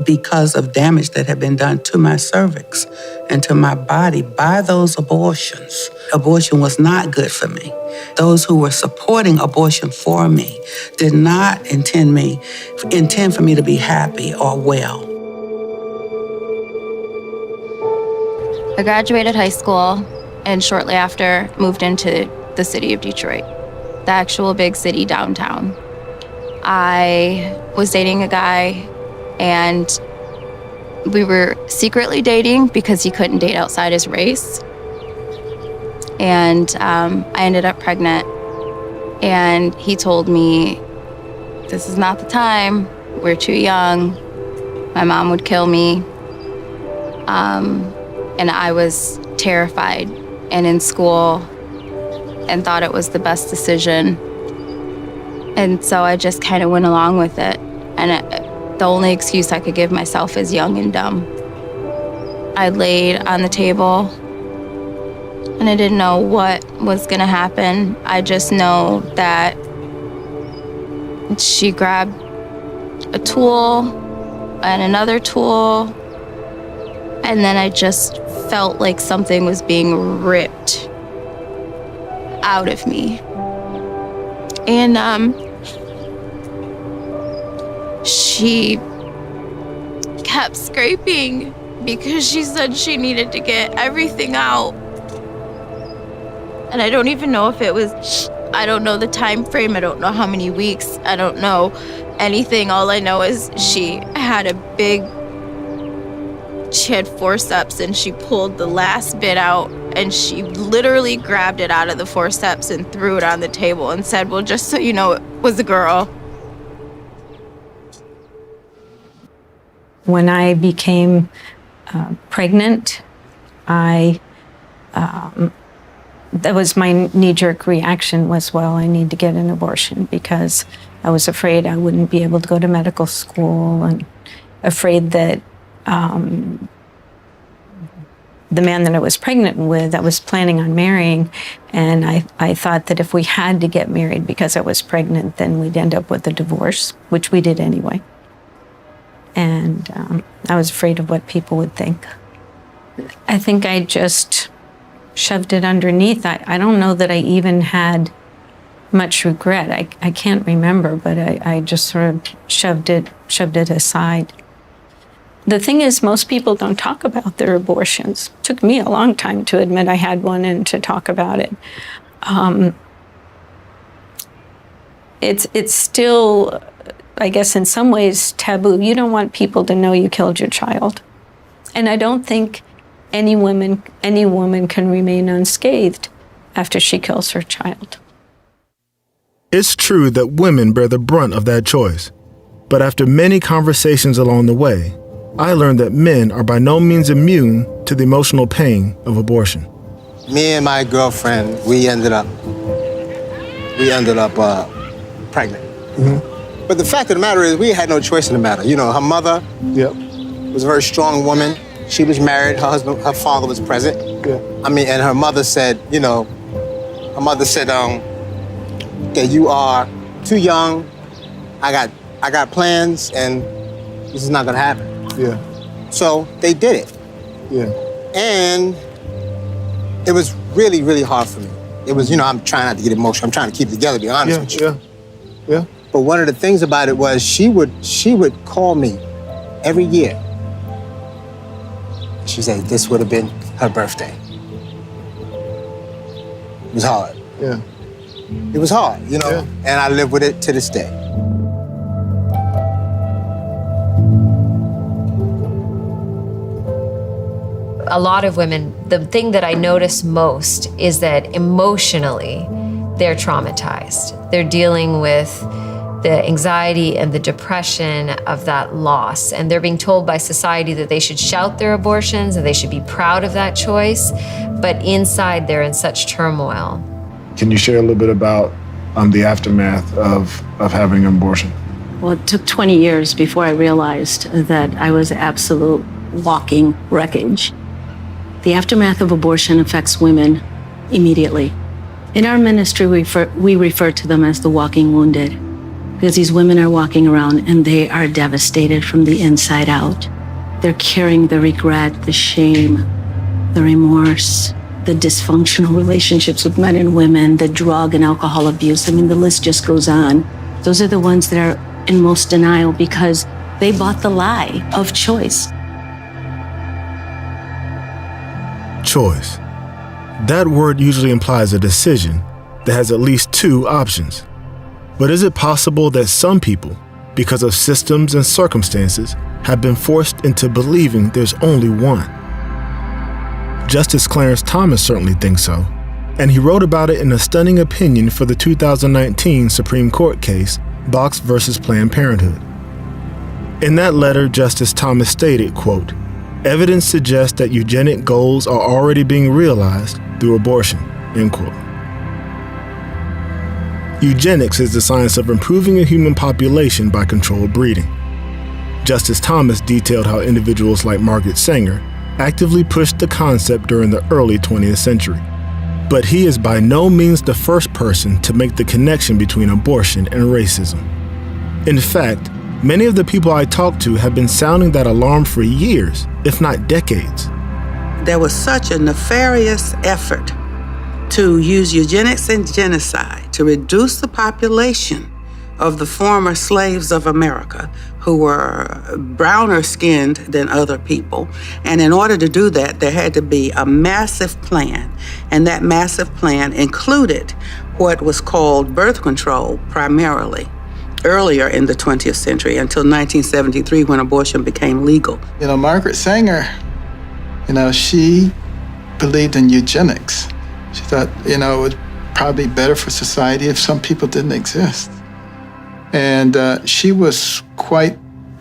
because of damage that had been done to my cervix and to my body by those abortions. Abortion was not good for me. Those who were supporting abortion for me did not intend for me to be happy or well. I graduated high school and shortly after moved into the city of Detroit, the actual big city downtown. I was dating a guy, and we were secretly dating because he couldn't date outside his race. And I ended up pregnant, and he told me, this is not the time, we're too young, my mom would kill me. And I was terrified and in school and thought it was the best decision. And so I just kind of went along with it. And the only excuse I could give myself is young and dumb. I laid on the table and I didn't know what was gonna happen. I just know that she grabbed a tool and another tool, and then I just felt like something was being ripped out of me. And she kept scraping because she said she needed to get everything out. And I don't even know if it was, I don't know the time frame. I don't know how many weeks. I don't know anything. All I know is she had forceps and she pulled the last bit out and she literally grabbed it out of the forceps and threw it on the table and said, well, just so you know, it was a girl. When I became pregnant, that was my knee-jerk reaction was, well, I need to get an abortion because I was afraid I wouldn't be able to go to medical school and afraid that the man that I was pregnant with, I was planning on marrying, and I thought that if we had to get married because I was pregnant, then we'd end up with a divorce, which we did anyway. And I was afraid of what people would think. I think I just shoved it underneath. I don't know that I even had much regret. I can't remember, but I just sort of shoved it aside. The thing is, most people don't talk about their abortions. It took me a long time to admit I had one and to talk about it. It's still, I guess in some ways, taboo. You don't want people to know you killed your child. And I don't think any woman can remain unscathed after she kills her child. It's true that women bear the brunt of that choice. But after many conversations along the way, I learned that men are by no means immune to the emotional pain of abortion. Me and my girlfriend, we ended up pregnant. Mm-hmm. But the fact of the matter is, we had no choice in the matter. You know, her mother was a very strong woman. She was married. Her father was present. Yeah. I mean, and her mother said, okay, you are too young. I got plans, and this is not gonna happen. Yeah. So they did it. Yeah. And it was really, really hard for me. It was, I'm trying not to get emotional. I'm trying to keep it together, to be honest with you. Yeah. But one of the things about it was she would call me every year. She said this would have been her birthday. It was hard. Yeah. It was hard, and I live with it to this day. A lot of women, the thing that I notice most is that emotionally, they're traumatized. They're dealing with the anxiety and the depression of that loss. And they're being told by society that they should shout their abortions and they should be proud of that choice. But inside, they're in such turmoil. Can you share a little bit about the aftermath of having an abortion? Well, it took 20 years before I realized that I was absolute walking wreckage. The aftermath of abortion affects women immediately. In our ministry, we refer to them as the walking wounded, because these women are walking around and they are devastated from the inside out. They're carrying the regret, the shame, the remorse, the dysfunctional relationships with men and women, the drug and alcohol abuse. I mean, the list just goes on. Those are the ones that are in most denial because they bought the lie of choice. Choice. That word usually implies a decision that has at least two options. But is it possible that some people, because of systems and circumstances, have been forced into believing there's only one? Justice Clarence Thomas certainly thinks so, and he wrote about it in a stunning opinion for the 2019 Supreme Court case, Box versus Planned Parenthood. In that letter, Justice Thomas stated, quote, "Evidence suggests that eugenic goals are already being realized through abortion," end quote. Eugenics is the science of improving a human population by controlled breeding. Justice Thomas detailed how individuals like Margaret Sanger actively pushed the concept during the early 20th century. But he is by no means the first person to make the connection between abortion and racism. In fact, many of the people I talked to have been sounding that alarm for years, if not decades. There was such a nefarious effort to use eugenics and genocide to reduce the population of the former slaves of America who were browner skinned than other people. And in order to do that, there had to be a massive plan. And that massive plan included what was called birth control primarily, earlier in the 20th century until 1973 when abortion became legal. You know, Margaret Sanger, you know, she believed in eugenics. She thought, you know, it would probably be better for society if some people didn't exist. And she was quite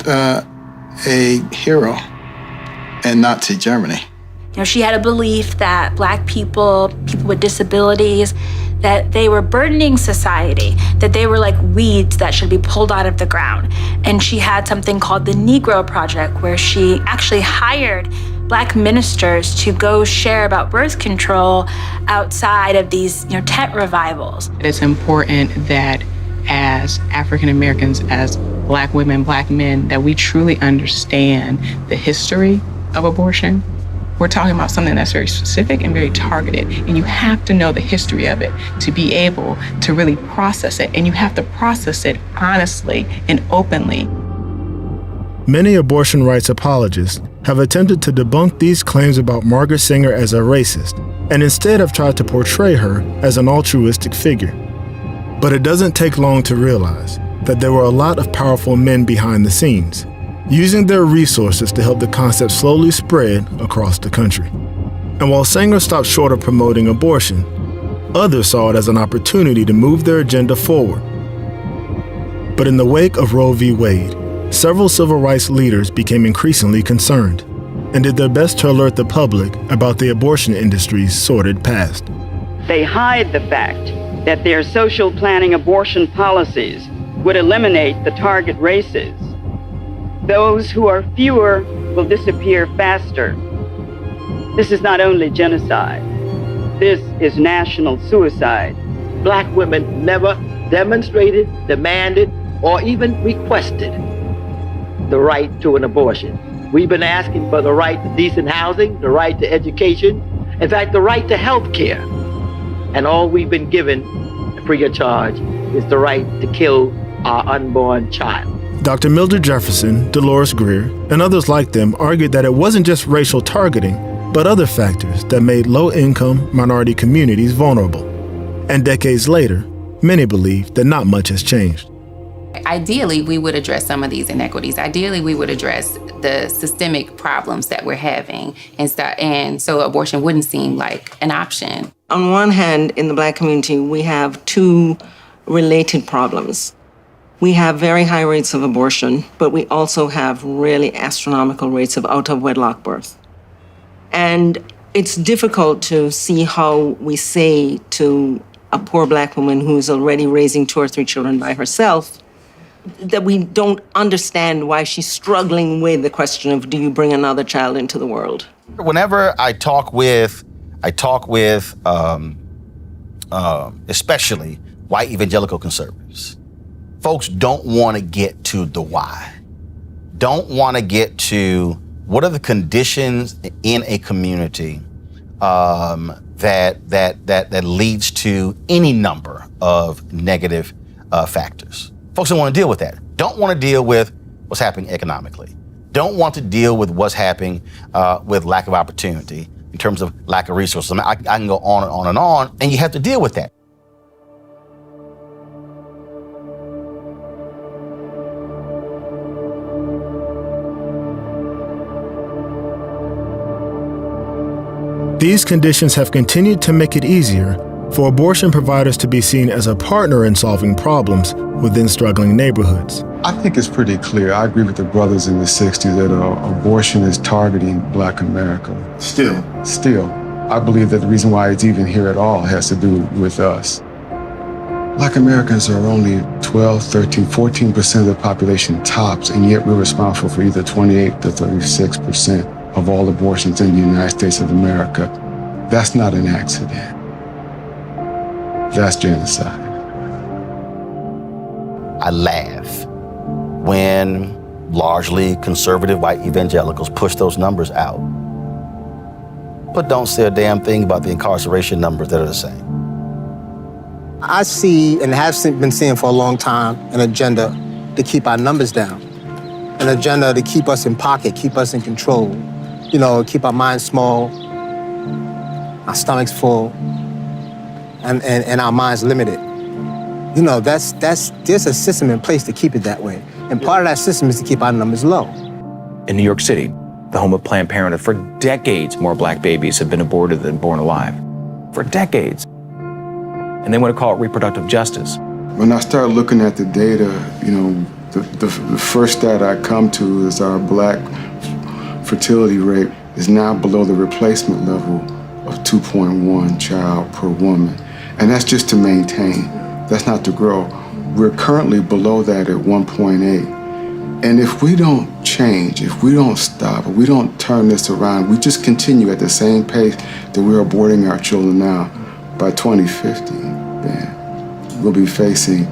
a hero in Nazi Germany. You know, she had a belief that Black people, people with disabilities, that they were burdening society, that they were like weeds that should be pulled out of the ground. And she had something called the Negro Project, where she actually hired Black ministers to go share about birth control outside of these, you know, tent revivals. It's important that as African Americans, as Black women, Black men, that we truly understand the history of abortion. We're talking about something that's very specific and very targeted, and you have to know the history of it to be able to really process it, and you have to process it honestly and openly. Many abortion rights apologists have attempted to debunk these claims about Margaret Sanger as a racist, and instead have tried to portray her as an altruistic figure. But it doesn't take long to realize that there were a lot of powerful men behind the scenes, using their resources to help the concept slowly spread across the country. And while Sanger stopped short of promoting abortion, others saw it as an opportunity to move their agenda forward. But in the wake of Roe v. Wade, several civil rights leaders became increasingly concerned and did their best to alert the public about the abortion industry's sordid past. They hide the fact that their social planning abortion policies would eliminate the target races. Those who are fewer will disappear faster. This is not only genocide, this is national suicide. Black women never demonstrated, demanded, or even requested the right to an abortion. We've been asking for the right to decent housing, the right to education, in fact, the right to health care. And all we've been given, free of charge, is the right to kill our unborn child. Dr. Mildred Jefferson, Dolores Greer, and others like them argued that it wasn't just racial targeting, but other factors that made low-income minority communities vulnerable. And decades later, many believe that not much has changed. Ideally, we would address some of these inequities. Ideally, we would address the systemic problems that we're having, and so abortion wouldn't seem like an option. On one hand, in the Black community, we have two related problems. We have very high rates of abortion, but we also have really astronomical rates of out-of-wedlock birth. And it's difficult to see how we say to a poor Black woman who's already raising 2 or 3 children by herself that we don't understand why she's struggling with the question of, do you bring another child into the world? Whenever I talk with especially white evangelical conservatives, folks don't want to get to the why. Don't want to get to what are the conditions in a community that leads to any number of negative factors. Folks don't want to deal with that. Don't want to deal with what's happening economically. Don't want to deal with what's happening with lack of opportunity in terms of lack of resources. I mean, I can go on and on and on, and you have to deal with that. These conditions have continued to make it easier for abortion providers to be seen as a partner in solving problems within struggling neighborhoods. I think it's pretty clear. I agree with the brothers in the 60s that abortion is targeting Black America. Still. I believe that the reason why it's even here at all has to do with us. Black Americans are only 12, 13, 14% of the population tops, and yet we're responsible for either 28 to 36% of all abortions in the United States of America. That's not an accident. That's genocide. I laugh when largely conservative white evangelicals push those numbers out, but don't say a damn thing about the incarceration numbers that are the same. I see and have been seeing for a long time an agenda to keep our numbers down, an agenda to keep us in pocket, keep us in control, keep our minds small, our stomachs full, and our minds limited. There's a system in place to keep it that way. And part of that system is to keep our numbers low. In New York City, the home of Planned Parenthood, for decades, more black babies have been aborted than born alive. For decades. And they want to call it reproductive justice. When I start looking at the data, the first stat I come to is our black fertility rate is now below the replacement level of 2.1 child per woman. And that's just to maintain. That's not to grow. We're currently below that at 1.8. And if we don't change, if we don't stop, if we don't turn this around, we just continue at the same pace that we're aborting our children now, by 2050, then we'll be facing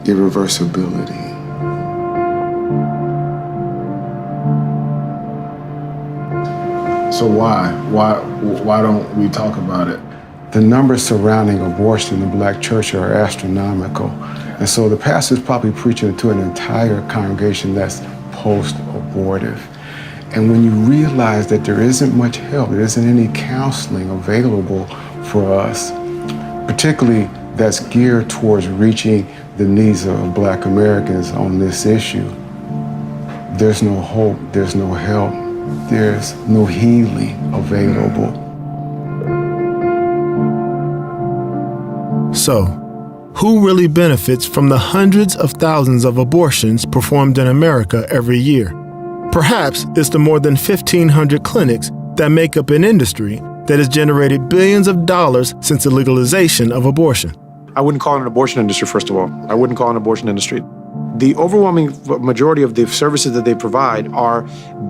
irreversibility. So why don't we talk about it? The numbers surrounding abortion in the black church are astronomical. And so the pastor's probably preaching to an entire congregation that's post-abortive. And when you realize that there isn't much help, there isn't any counseling available for us, particularly that's geared towards reaching the needs of black Americans on this issue, there's no hope, there's no help, there's no healing available. So, who really benefits from the hundreds of thousands of abortions performed in America every year? Perhaps it's the more than 1,500 clinics that make up an industry that has generated billions of dollars since the legalization of abortion. I wouldn't call it an abortion industry, first of all. I wouldn't call it an abortion industry. The overwhelming majority of the services that they provide are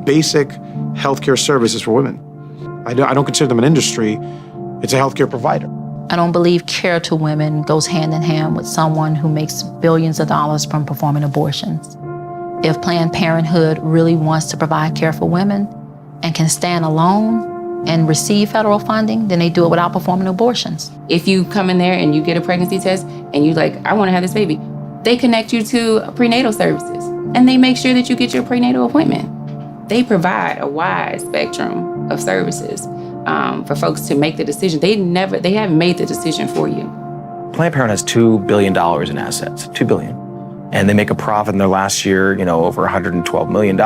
basic healthcare services for women. I don't consider them an industry. It's a healthcare provider. I don't believe care to women goes hand in hand with someone who makes billions of dollars from performing abortions. If Planned Parenthood really wants to provide care for women and can stand alone and receive federal funding, then they do it without performing abortions. If you come in there and you get a pregnancy test and you I want to have this baby, they connect you to prenatal services and they make sure that you get your prenatal appointment. They provide a wide spectrum of services for folks to make the decision. They haven't made the decision for you. Planned Parenthood has $2 billion in assets, $2 billion. And they make a profit in their last year, over $112 million.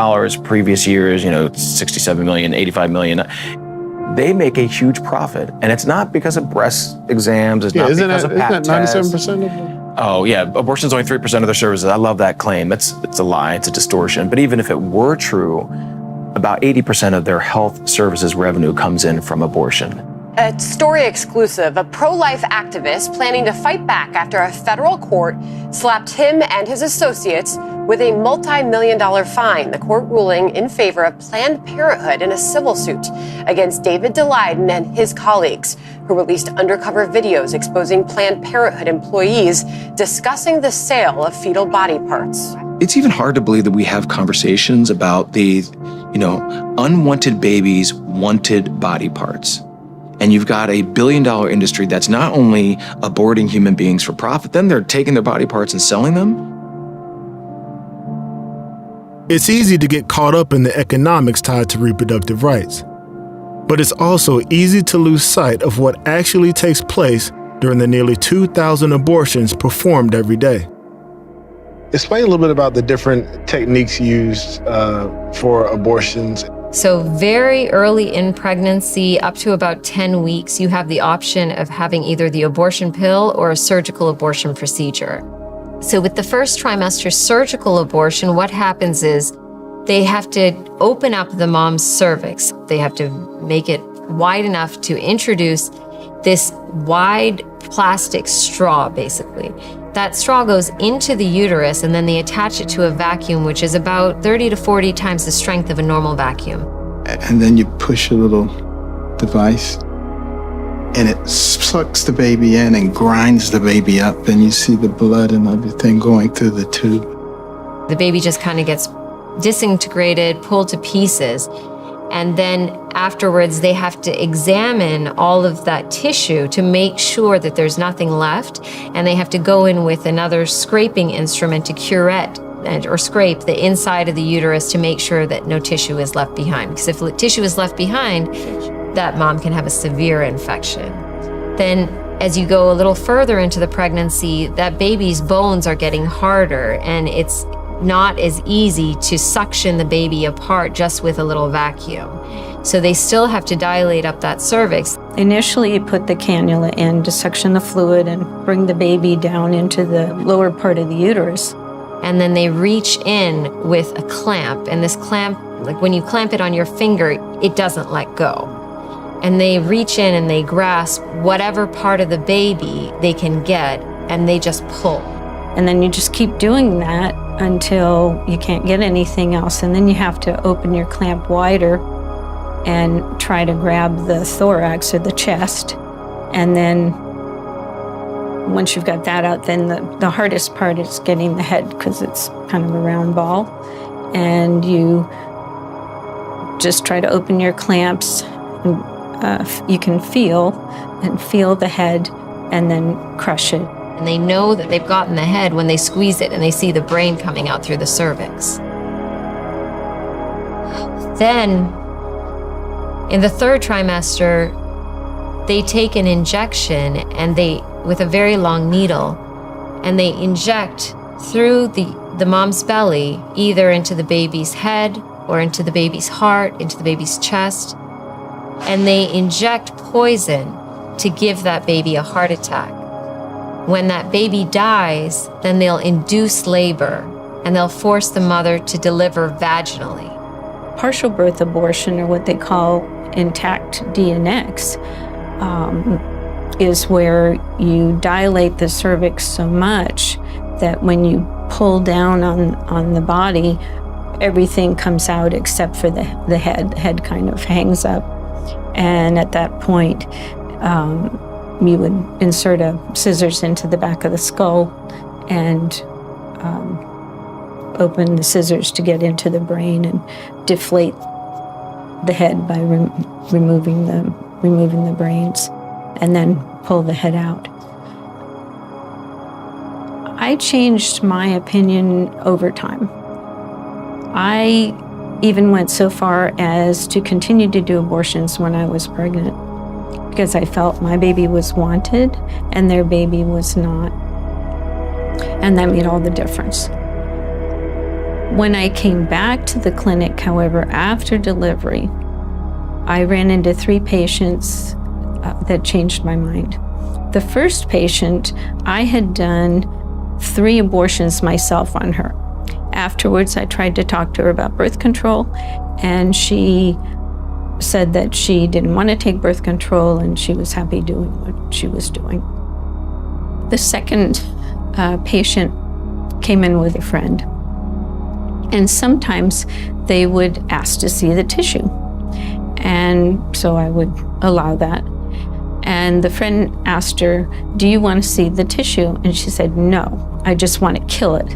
Previous years, $67 million, $85 million. They make a huge profit. And it's not because of breast exams, it's not because of pap tests. Isn't that 97% of them? Oh, yeah, abortion's only 3% of their services. I love that claim. It's a lie, it's a distortion. But even if it were true, about 80% of their health services revenue comes in from abortion. A story exclusive, a pro-life activist planning to fight back after a federal court slapped him and his associates with a multi-million-dollar fine. The court ruling in favor of Planned Parenthood in a civil suit against David Daleiden and his colleagues, who released undercover videos exposing Planned Parenthood employees discussing the sale of fetal body parts. It's even hard to believe that we have conversations about the, unwanted babies' wanted body parts. And you've got a billion-dollar industry that's not only aborting human beings for profit, then they're taking their body parts and selling them. It's easy to get caught up in the economics tied to reproductive rights. But it's also easy to lose sight of what actually takes place during the nearly 2,000 abortions performed every day. Explain a little bit about the different techniques used for abortions. So very early in pregnancy, up to about 10 weeks, you have the option of having either the abortion pill or a surgical abortion procedure. So with the first trimester surgical abortion, what happens is they have to open up the mom's cervix. They have to make it wide enough to introduce this wide plastic straw, basically. That straw goes into the uterus and then they attach it to a vacuum, which is about 30 to 40 times the strength of a normal vacuum. And then you push a little device and it sucks the baby in and grinds the baby up, and you see the blood and everything going through the tube. The baby just kind of gets disintegrated, pulled to pieces. And then afterwards, they have to examine all of that tissue to make sure that there's nothing left. And they have to go in with another scraping instrument to curette or scrape the inside of the uterus to make sure that no tissue is left behind. Because if tissue is left behind, that mom can have a severe infection. Then as you go a little further into the pregnancy, that baby's bones are getting harder, and it's not as easy to suction the baby apart just with a little vacuum. So they still have to dilate up that cervix. Initially, you put the cannula in to suction the fluid and bring the baby down into the lower part of the uterus. And then they reach in with a clamp, and this clamp, like when you clamp it on your finger, it doesn't let go. And they reach in and they grasp whatever part of the baby they can get, and they just pull. And then you just keep doing that until you can't get anything else. And then you have to open your clamp wider and try to grab the thorax or the chest. And then once you've got that out, then the hardest part is getting the head, because it's kind of a round ball. And you just try to open your clamps. And, you can feel the head and then crush it. And they know that they've gotten the head when they squeeze it and they see the brain coming out through the cervix. Then, in the third trimester, they take an injection with a very long needle, and they inject through the mom's belly, either into the baby's head or into the baby's heart, into the baby's chest. And they inject poison to give that baby a heart attack. When that baby dies, then they'll induce labor, and they'll force the mother to deliver vaginally. Partial birth abortion, or what they call intact DNX, is where you dilate the cervix so much that when you pull down on the body, everything comes out except for the head. The head kind of hangs up. And at that point, you would insert scissors into the back of the skull and open the scissors to get into the brain and deflate the head by removing the brains, and then pull the head out. I changed my opinion over time. I even went so far as to continue to do abortions when I was pregnant, because I felt my baby was wanted and their baby was not. And that made all the difference. When I came back to the clinic, however, after delivery, I ran into 3 patients that changed my mind. The first patient, I had done 3 abortions myself on her. Afterwards, I tried to talk to her about birth control, and she said that she didn't want to take birth control and she was happy doing what she was doing. The second patient came in with a friend, and sometimes they would ask to see the tissue. And so I would allow that. And the friend asked her, "Do you want to see the tissue?" And she said, "No, I just want to kill it."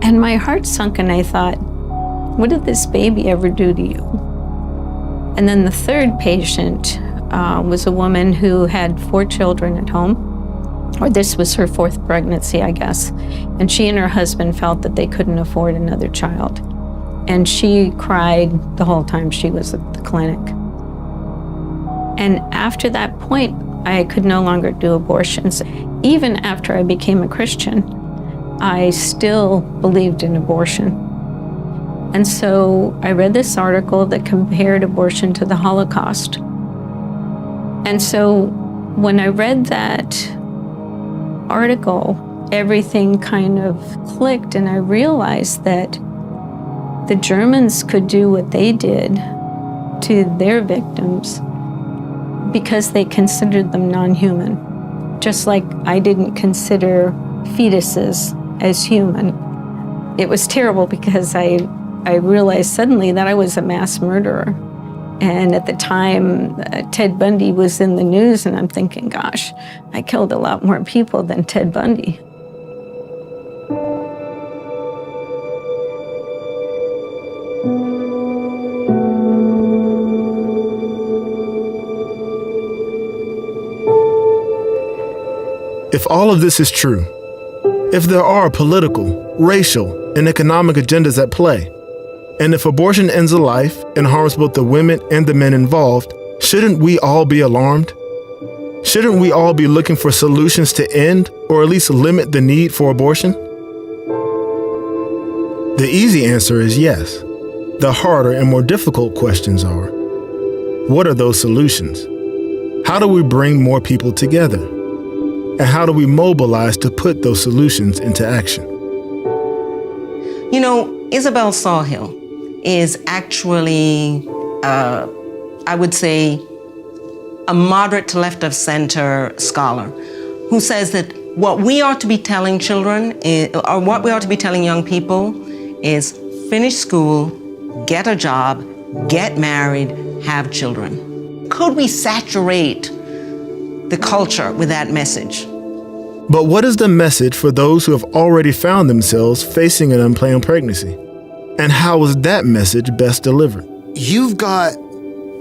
And my heart sunk, and I thought, what did this baby ever do to you? And then the third patient was a woman who had 4 children at home, or this was her 4th pregnancy, I guess. And she and her husband felt that they couldn't afford another child. And she cried the whole time she was at the clinic. And after that point, I could no longer do abortions. Even after I became a Christian, I still believed in abortion. And so I read this article that compared abortion to the Holocaust. And so when I read that article, everything kind of clicked, and I realized that the Germans could do what they did to their victims because they considered them non-human. Just like I didn't consider fetuses as human. It was terrible because I realized suddenly that I was a mass murderer. And at the time, Ted Bundy was in the news, and I'm thinking, gosh, I killed a lot more people than Ted Bundy. all of this is true, if there are political, racial, and economic agendas at play, and if abortion ends a life and harms both the women and the men involved, shouldn't we all be alarmed? Shouldn't we all be looking for solutions to end or at least limit the need for abortion? The easy answer is yes. The harder and more difficult questions are, what are those solutions? How do we bring more people together? And how do we mobilize to put those solutions into action? You know, Isabel Sawhill is actually, I would say, a moderate to left of center scholar who says that what we ought to be telling children or what we ought to be telling young people is finish school, get a job, get married, have children. Could we saturate the culture with that message? But what is the message for those who have already found themselves facing an unplanned pregnancy? And how is that message best delivered? You've got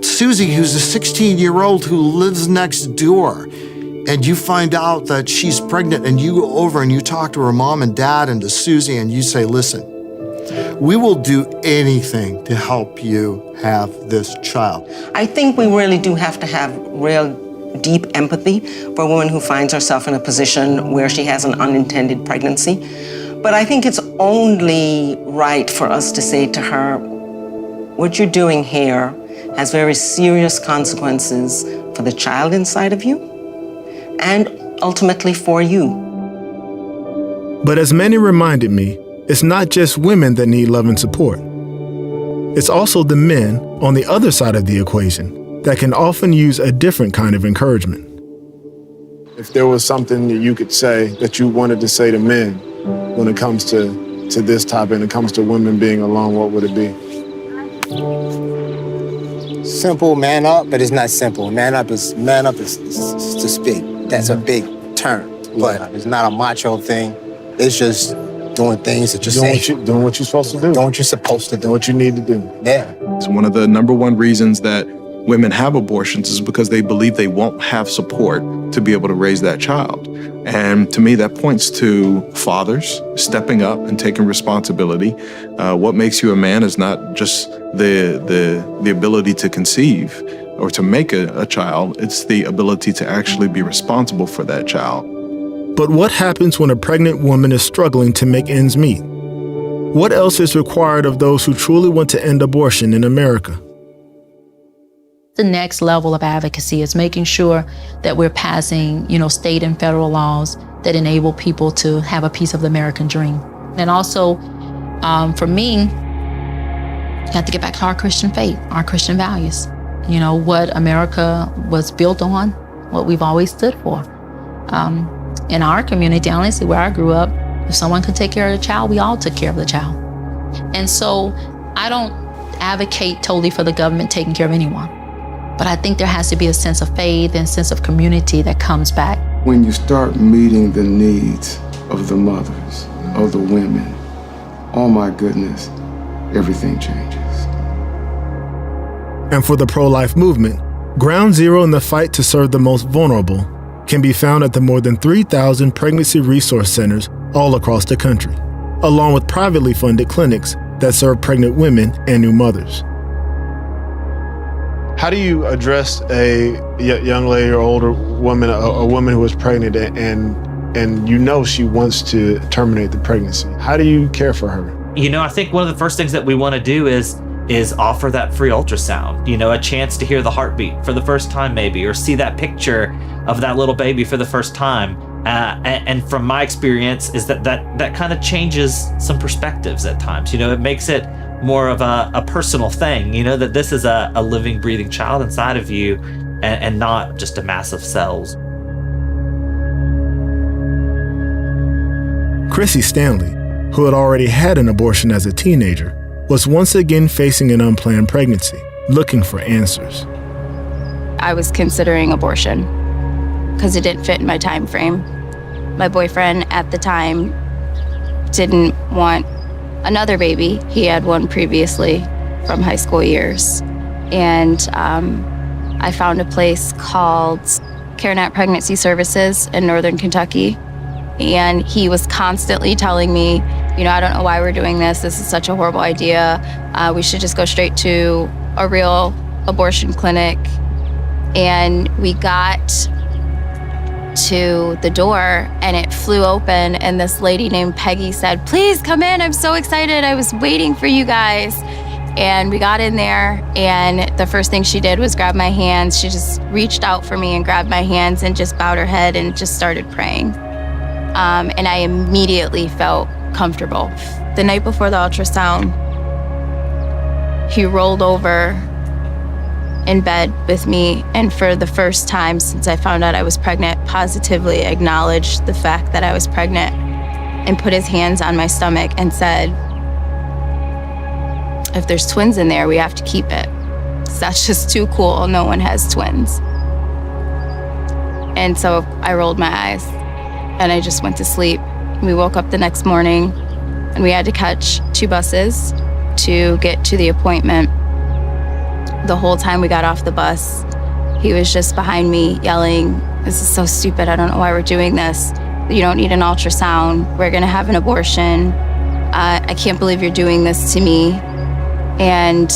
Susie, who's a 16-year-old who lives next door, and you find out that she's pregnant, and you go over and you talk to her mom and dad and to Susie, and you say, listen, we will do anything to help you have this child. I think we really do have to have real deep empathy for a woman who finds herself in a position where she has an unintended pregnancy. But I think it's only right for us to say to her, what you're doing here has very serious consequences for the child inside of you and ultimately for you. But as Manny reminded me, it's not just women that need love and support. It's also the men on the other side of the equation that can often use a different kind of encouragement. If there was something that you could say that you wanted to say to men when it comes to this topic and it comes to women being alone, what would it be? Simple, man up, but it's not simple. Man up is to speak. That's a big term, but it's not a macho thing. It's just doing things that you're saying. Doing what you're supposed to do. Doing what you're supposed to do. Doing what you need to do. Yeah. It's one of the number one reasons that women have abortions is because they believe they won't have support to be able to raise that child. And to me, that points to fathers stepping up and taking responsibility. What makes you a man is not just the ability to conceive or to make a child, it's the ability to actually be responsible for that child. But what happens when a pregnant woman is struggling to make ends meet? What else is required of those who truly want to end abortion in America? The next level of advocacy is making sure that we're passing, state and federal laws that enable people to have a piece of the American dream. And also, for me, you have to get back to our Christian faith, our Christian values. What America was built on, what we've always stood for. In our community, honestly, where I grew up, if someone could take care of the child, we all took care of the child. And so I don't advocate totally for the government taking care of anyone. But I think there has to be a sense of faith and sense of community that comes back. When you start meeting the needs of the mothers, of the women, oh my goodness, everything changes. And for the pro-life movement, ground zero in the fight to serve the most vulnerable can be found at the more than 3,000 pregnancy resource centers all across the country, along with privately funded clinics that serve pregnant women and new mothers. How do you address a young lady or older woman, a woman who is pregnant and she wants to terminate the pregnancy? How do you care for her? I think one of the first things that we want to do is offer that free ultrasound, a chance to hear the heartbeat for the first time maybe, or see that picture of that little baby for the first time. And from my experience is that kind of changes some perspectives at times. It makes it more of a personal thing, that this is a living, breathing child inside of you and not just a mass of cells. Chrissy Stanley, who had already had an abortion as a teenager, was once again facing an unplanned pregnancy, looking for answers. I was considering abortion because it didn't fit in my time frame. My boyfriend at the time didn't want another baby. He had one previously from high school years. And I found a place called CareNet Pregnancy Services in Northern Kentucky. And he was constantly telling me, I don't know why we're doing this. This is such a horrible idea. We should just go straight to a real abortion clinic. And we got to the door and it flew open, and this lady named Peggy said, "Please come in. I'm so excited. I was waiting for you guys." And we got in there, and the first thing she did was grab my hands. She just reached out for me and grabbed my hands and just bowed her head and just started praying. And I immediately felt comfortable. The night before the ultrasound, he rolled over in bed with me, and for the first time since I found out I was pregnant, positively acknowledged the fact that I was pregnant and put his hands on my stomach and said, "If there's twins in there, we have to keep it. 'Cause that's just too cool. No one has twins." And so I rolled my eyes and I just went to sleep. We woke up the next morning and we had to catch 2 buses to get to the appointment. The whole time we got off the bus, he was just behind me yelling, "This is so stupid. I don't know why we're doing this. You don't need an ultrasound. We're gonna have an abortion. I can't believe you're doing this to me." And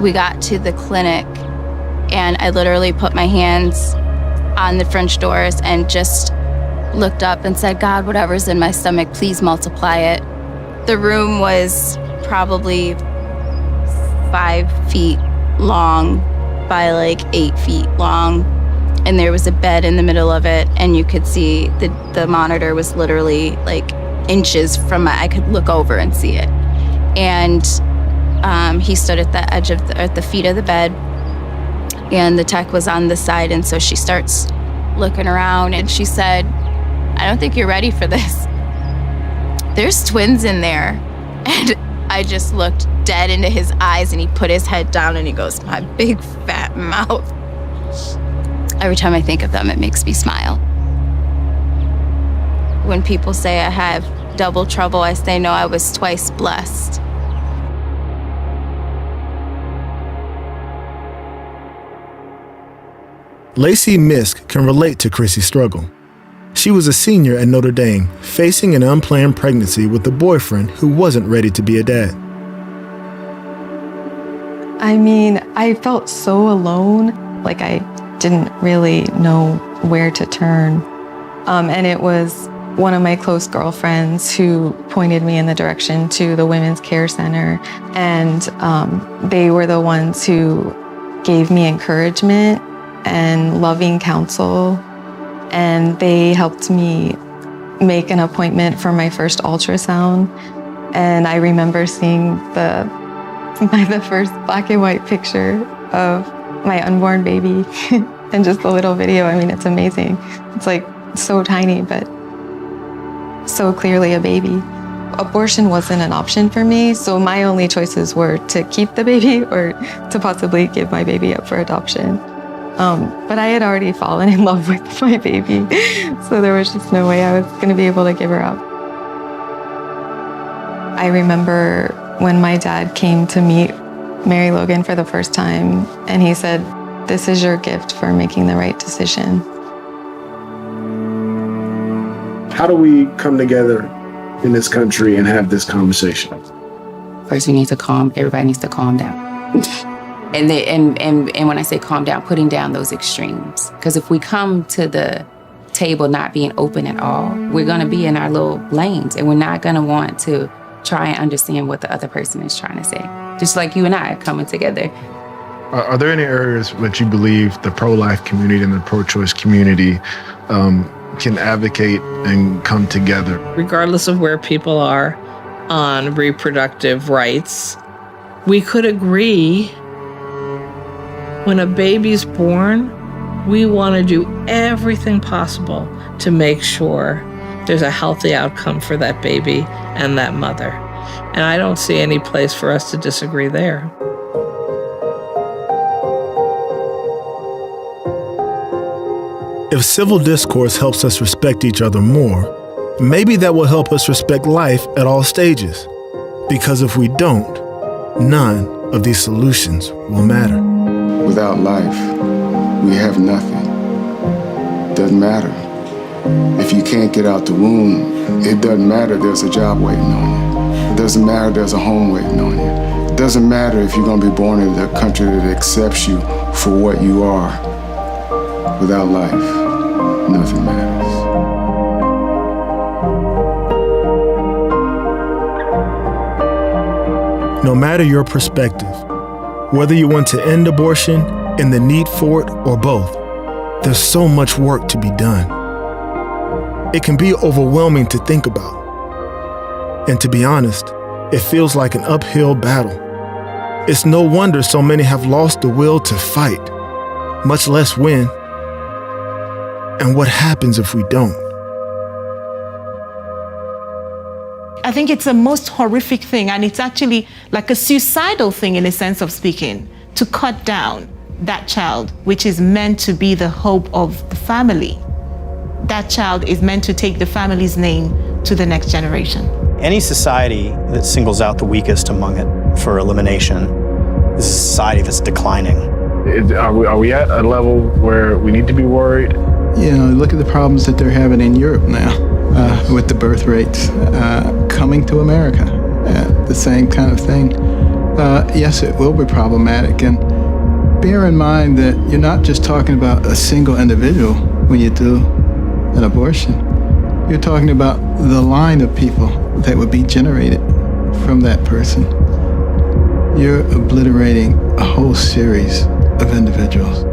we got to the clinic and I literally put my hands on the French doors and just looked up and said, "God, whatever's in my stomach, please multiply it." The room was probably 5 feet long by like 8 feet long. And there was a bed in the middle of it, and you could see the monitor was literally like inches from I could look over and see it. And he stood at the edge of at the feet of the bed, and the tech was on the side. And so she starts looking around and she said, "I don't think you're ready for this. There's twins in there." And I just looked dead into his eyes, and he put his head down and he goes, "My big fat mouth." Every time I think of them, it makes me smile. When people say I have double trouble, I say no, I was twice blessed. Lacey Misk can relate to Chrissy's struggle. She was a senior at Notre Dame, facing an unplanned pregnancy with a boyfriend who wasn't ready to be a dad. I mean, I felt so alone, like I didn't really know where to turn. And it was one of my close girlfriends who pointed me in the direction to the Women's Care Center. And they were the ones who gave me encouragement and loving counsel. And they helped me make an appointment for my first ultrasound. And I remember seeing the first black and white picture of my unborn baby and just a little video. I mean, it's amazing. It's like so tiny, but so clearly a baby. Abortion wasn't an option for me, so my only choices were to keep the baby or to possibly give my baby up for adoption. But I had already fallen in love with my baby, so there was just no way I was going to be able to give her up. I remember when my dad came to meet Mary Logan for the first time, and he said, "This is your gift for making the right decision." How do we come together in this country and have this conversation? First, everybody needs to calm down. And when I say calm down, putting down those extremes. Because if we come to the table not being open at all, we're going to be in our little lanes, and we're not going to want to try and understand what the other person is trying to say. Just like you and I are coming together. Are there any areas which you believe the pro-life community and the pro-choice community can advocate and come together? Regardless of where people are on reproductive rights, we could agree when a baby's born, we want to do everything possible to make sure there's a healthy outcome for that baby and that mother. And I don't see any place for us to disagree there. If civil discourse helps us respect each other more, maybe that will help us respect life at all stages. Because if we don't, none of these solutions will matter. Without life, we have nothing. Doesn't matter. If you can't get out the womb, it doesn't matter there's a job waiting on you. It doesn't matter there's a home waiting on you. It doesn't matter if you're going to be born in a country that accepts you for what you are. Without life, nothing matters. No matter your perspective, whether you want to end abortion, and the need for it, or both, there's so much work to be done. It can be overwhelming to think about. And to be honest, it feels like an uphill battle. It's no wonder so many have lost the will to fight, much less win. And what happens if we don't? I think it's a most horrific thing, and it's actually like a suicidal thing in a sense of speaking, to cut down that child, which is meant to be the hope of the family. That child is meant to take the family's name to the next generation. Any society that singles out the weakest among it for elimination is a society that's declining. Are we at a level where we need to be worried? You know, look at the problems that they're having in Europe now with the birth rates coming to America. The same kind of thing. Yes, it will be problematic. And bear in mind that you're not just talking about a single individual when you do an abortion. You're talking about the line of people that would be generated from that person. You're obliterating a whole series of individuals.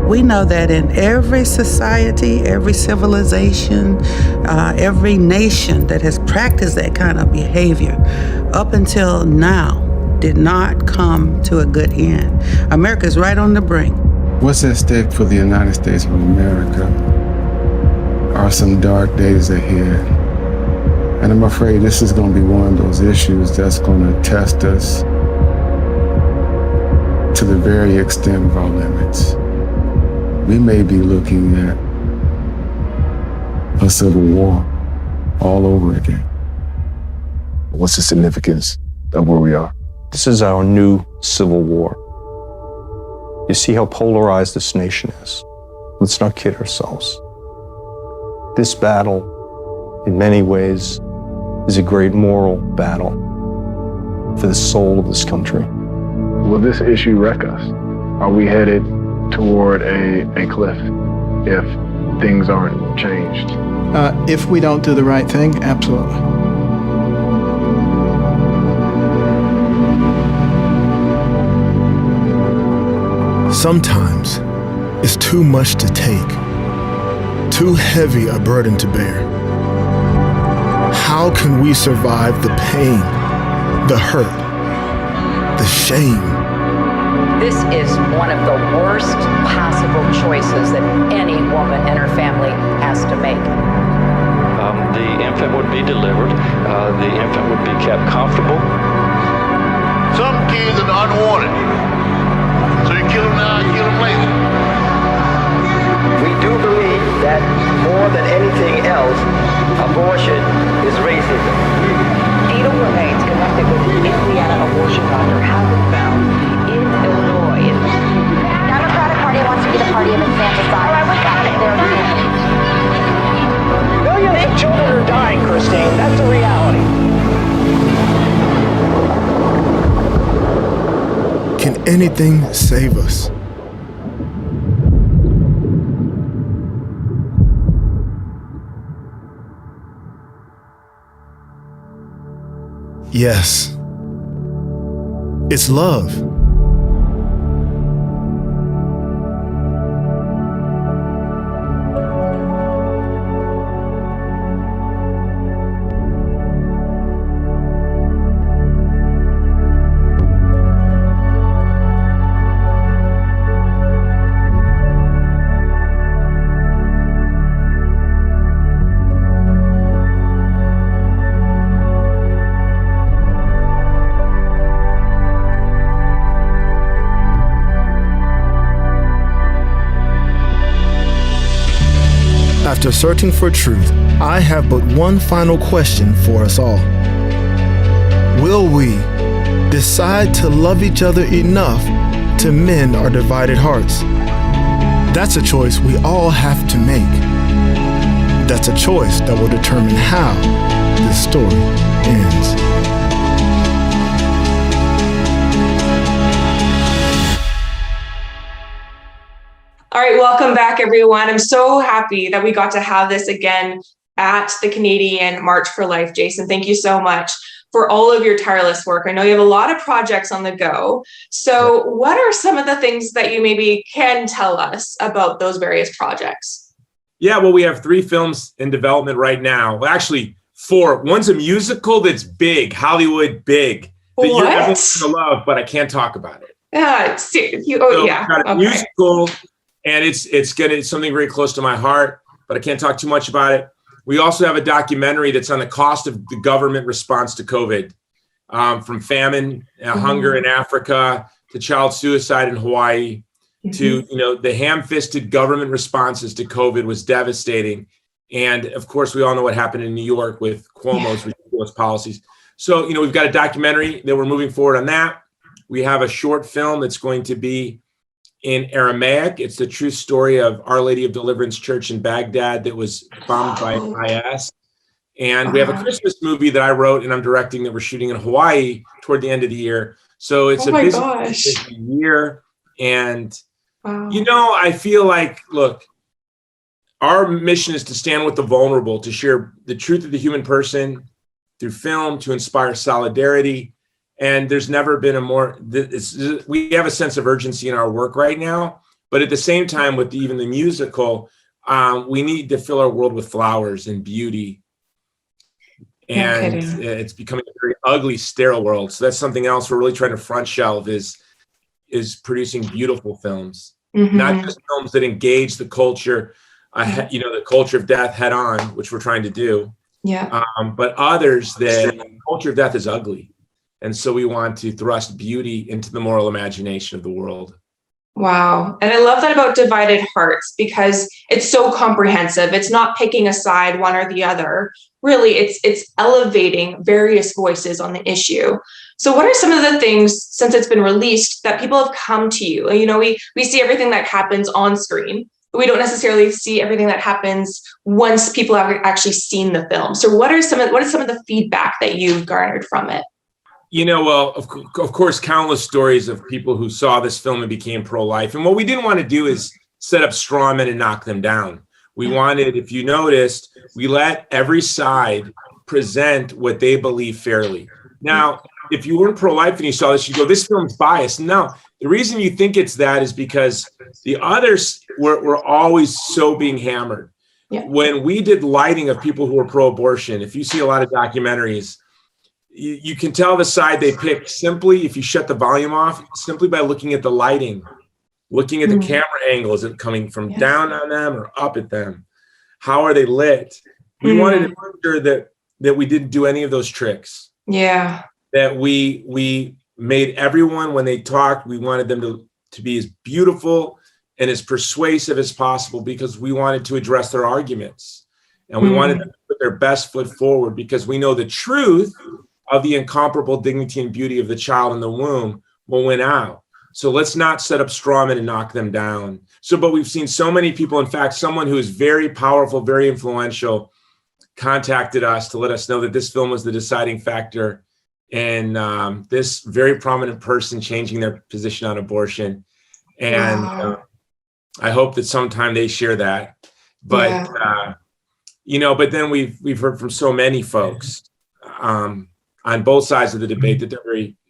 We know that in every society, every civilization, every nation that has practiced that kind of behavior up until now did not come to a good end. America's right on the brink. What's at stake for the United States of America are some dark days ahead. And I'm afraid this is going to be one of those issues that's going to test us to the very extent of our limits. We may be looking at a civil war all over again. What's the significance of where we are? This is our new civil war. You see how polarized this nation is. Let's not kid ourselves. This battle, in many ways, is a great moral battle for the soul of this country. Will this issue wreck us? Are we headed toward a cliff if things aren't changed? If we don't do the right thing, absolutely. Sometimes it's too much to take, too heavy a burden to bear. How can we survive the pain, the hurt, the shame? This is one of the worst possible choices that any woman and her family has to make. The infant would be delivered. The infant would be kept comfortable. Some kids are unwanted. So you kill them now, you kill them later. We do believe that more than anything else, abortion is racism. Fetal remains connected with the Indiana abortion doctor have been found in Illinois. The Democratic Party wants to be the party of infanticide. Millions of children are dying, Christine. That's the reality. Can anything save us? Yes. It's love. After searching for truth, I have but one final question for us all. Will we decide to love each other enough to mend our divided hearts? That's a choice we all have to make. That's a choice that will determine how this story ends. All right, welcome back, everyone. I'm so happy that we got to have this again at the Canadian March for Life. Jason, thank you so much for all of your tireless work. I know you have a lot of projects on the go. So what are some of the things that you maybe can tell us about those various projects? Yeah, well, we have 3 films in development right now. Well, actually 4. One's a musical that's big, Hollywood big, that you're going to love, but I can't talk about it. Yeah, Got a musical, and it's something very close to my heart, but I can't talk too much about it. We also have a documentary that's on the cost of the government response to COVID, from famine, hunger in Africa, to child suicide in Hawaii, to the ham-fisted government responses to COVID was devastating. And of course, we all know what happened in New York with Cuomo's ridiculous policies. So, we've got a documentary that we're moving forward on that. We have a short film that's going to be in Aramaic. It's the true story of Our Lady of Deliverance Church in Baghdad that was bombed by IS. And we have a Christmas movie that I wrote and I'm directing that we're shooting in Hawaii toward the end of the year. So it's a busy year. And, I feel like, look, our mission is to stand with the vulnerable, to share the truth of the human person through film, to inspire solidarity. And there's never been we have a sense of urgency in our work right now, but at the same time with even the musical, we need to fill our world with flowers and beauty. And it's becoming a very ugly, sterile world. So that's something else we're really trying to front shelf is producing beautiful films, not just films that engage the culture, the culture of death head on, which we're trying to do. Yeah. But others that the culture of death is ugly. And so we want to thrust beauty into the moral imagination of the world. Wow. And I love that about Divided Hearts because it's so comprehensive. It's not picking a side, one or the other. Really, it's elevating various voices on the issue. So what are some of the things, since it's been released, that people have come to you? We see everything that happens on screen, but we don't necessarily see everything that happens once people have actually seen the film. So what is some of the feedback that you've garnered from it? Well, of course, countless stories of people who saw this film and became pro-life. And what we didn't want to do is set up straw men and knock them down. We wanted, if you noticed, we let every side present what they believe fairly. Now, if you weren't pro-life and you saw this, you go, this film's biased. No, the reason you think it's that is because the others were always so being hammered. Yeah. When we did lighting of people who were pro-abortion, if you see a lot of documentaries, you can tell the side they picked simply, if you shut the volume off, simply by looking at the lighting, looking at the camera angles, is it coming from down on them or up at them? How are they lit? We wanted to make sure that we didn't do any of those tricks. Yeah. That we made everyone, when they talked, we wanted them to be as beautiful and as persuasive as possible because we wanted to address their arguments. And we wanted them to put their best foot forward because we know the truth of the incomparable dignity and beauty of the child in the womb will win out. So let's not set up straw men and knock them down. But we've seen so many people, in fact, someone who is very powerful, very influential, contacted us to let us know that this film was the deciding factor in this very prominent person changing their position on abortion. And I hope that sometime they share that. But, but then we've heard from so many folks on both sides of the debate that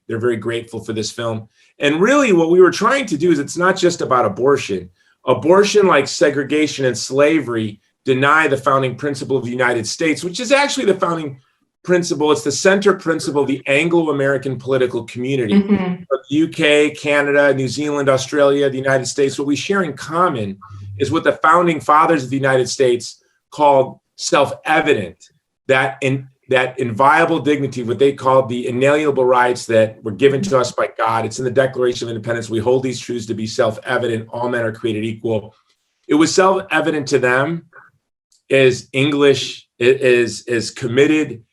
they're very grateful for this film. And really what we were trying to do is it's not just about abortion. Abortion, like segregation and slavery, deny the founding principle of the United States, which is actually the founding principle. It's the center principle of the Anglo-American political community of the UK, Canada, New Zealand, Australia, the United States. What we share in common is what the founding fathers of the United States called self-evident, that inviolable dignity, what they called the inalienable rights that were given to us by God. It's in the Declaration of Independence. We hold these truths to be self-evident. All men are created equal. It was self-evident to them as committed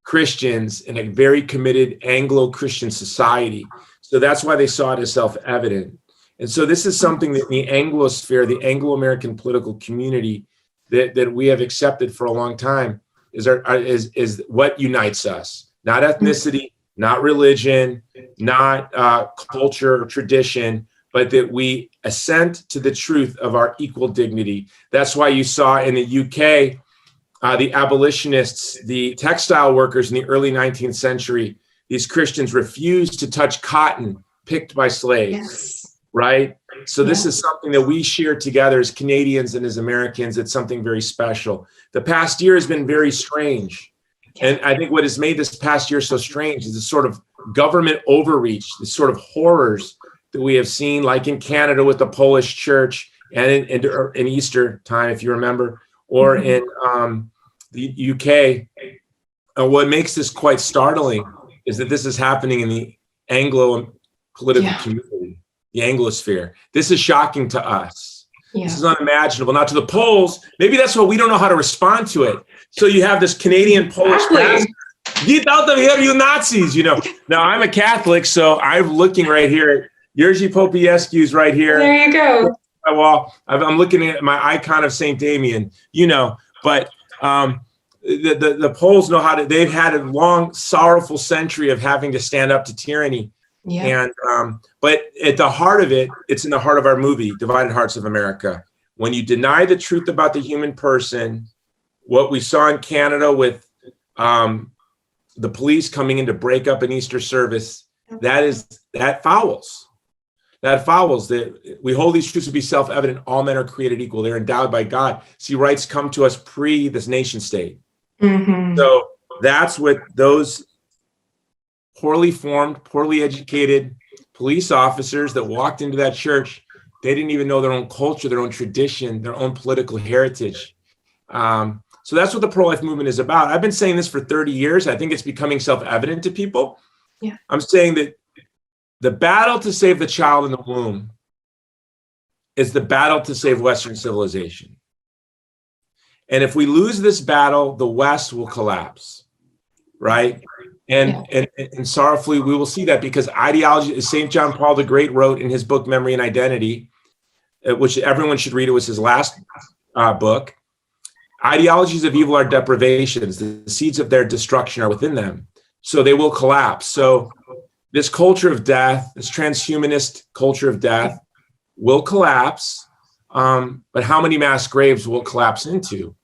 Christians in a very committed Anglo-Christian society. So that's why they saw it as self-evident. And so this is something that the Anglosphere, the Anglo-American political community that we have accepted for a long time is what unites us. Not ethnicity, not religion, not culture or tradition, but that we assent to the truth of our equal dignity. That's why you saw in the UK, the abolitionists, the textile workers in the early 19th century, these Christians refused to touch cotton picked by slaves, right? So this is something that we share together as Canadians and as Americans. It's something very special. The past year has been very strange. And I think what has made this past year so strange is this sort of government overreach, this sort of horrors that we have seen, like in Canada with the Polish church and in Easter time, if you remember, or in the UK. What makes this quite startling is that this is happening in the Anglo political community, the Anglosphere. This is shocking to us. This is unimaginable. Now to the Poles, maybe that's why we don't know how to respond to it. So you have this Canadian Polish pastor, get out of here, you Nazis, you know. Now I'm a Catholic, so I'm looking right here at Jerzy Popieski's right here. There you go. Well, I'm looking at my icon of St. Damien, you know, but the Poles know how to, they've had a long, sorrowful century of having to stand up to tyranny. And, but at the heart of it, it's in the heart of our movie, Divided Hearts of America. When you deny the truth about the human person, what we saw in Canada with the police coming in to break up an Easter service, that fouls. That fouls that we hold these truths to be self-evident. All men are created equal. They're endowed by God. See, rights come to us pre this nation state. So that's what those poorly formed, poorly educated police officers that walked into that church, they didn't even know their own culture, their own tradition, their own political heritage. So that's what the pro-life movement is about. I've been saying this for 30 years. I think it's becoming self-evident to people. I'm saying that the battle to save the child in the womb is the battle to save Western civilization. And if we lose this battle, the West will collapse, right? And sorrowfully, we will see that because ideology, as St. John Paul the Great wrote in his book, Memory and Identity, which everyone should read, it was his last book. Ideologies of evil are deprivations. The seeds of their destruction are within them. So they will collapse. So this culture of death, this transhumanist culture of death will collapse. But how many mass graves will it collapse into?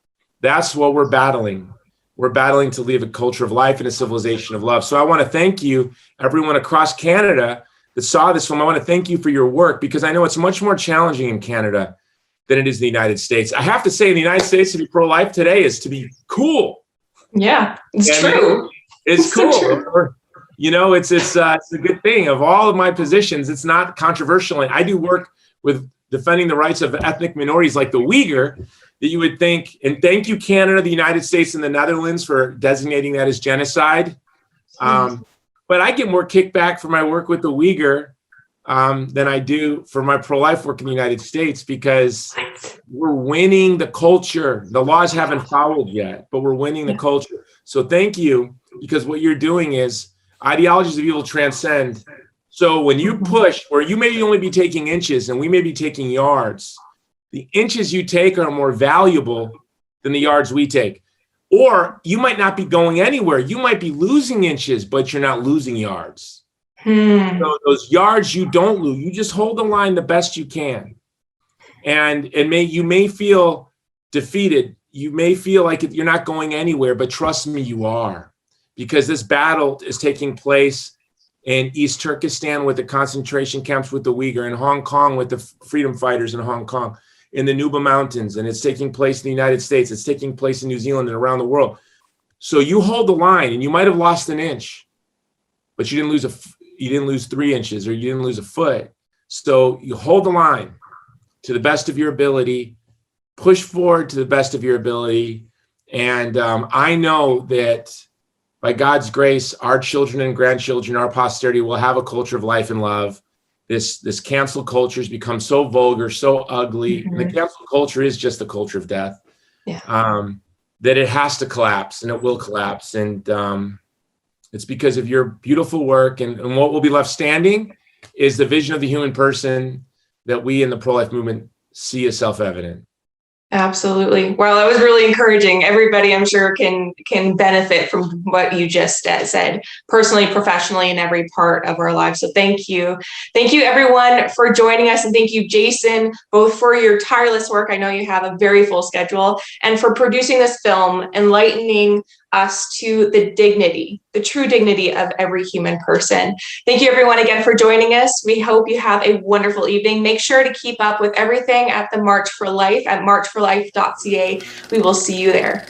That's what we're battling. We're battling to leave a culture of life and a civilization of love. So I want to thank you, everyone across Canada that saw this film. I want to thank you for your work because I know it's much more challenging in Canada than it is in the United States. I have to say in the United States to be pro-life today is to be cool. Yeah, it's true. It's cool. So true. You know, it's a good thing. Of all of my positions, it's not controversial. And I do work with defending the rights of ethnic minorities like the Uyghur that you would think, and thank you, Canada, the United States, and the Netherlands for designating that as genocide. But I get more kickback for my work with the Uyghur than I do for my pro-life work in the United States because we're winning the culture. The laws haven't followed yet, but we're winning the culture. So thank you, because what you're doing is ideologies of evil transcend. So when you push, where you may only be taking inches and we may be taking yards, the inches you take are more valuable than the yards we take. Or you might not be going anywhere. You might be losing inches, but you're not losing yards. So those yards you don't lose, you just hold the line the best you can. And you may feel defeated. You may feel like you're not going anywhere, but trust me, you are. Because this battle is taking place in East Turkestan with the concentration camps with the Uyghur, in Hong Kong with the freedom fighters in Hong Kong, in the Nuba Mountains, and it's taking place in the United States, it's taking place in New Zealand and around the world. So you hold the line, and you might have lost an inch, but you didn't lose 3 inches, or you didn't lose a foot. So you hold the line to the best of your ability, push forward to the best of your ability, and I know that by God's grace, our children and grandchildren, our posterity will have a culture of life and love. This cancel culture has become so vulgar, so ugly. And the cancel culture is just the culture of death. That it has to collapse, and it will collapse. And it's because of your beautiful work. And what will be left standing is the vision of the human person that we in the pro-life movement see as self-evident. Absolutely. Well, that was really encouraging. Everybody, I'm sure, can benefit from what you just said, personally, professionally, in every part of our lives. So thank you. Thank you, everyone, for joining us. And thank you, Jason, both for your tireless work. I know you have a very full schedule, and for producing this film, enlightening us to the dignity, the true dignity of every human person. Thank you, everyone, again for joining us. We hope you have a wonderful evening. Make sure to keep up with everything at the March for Life at marchforlife.ca. We will see you there.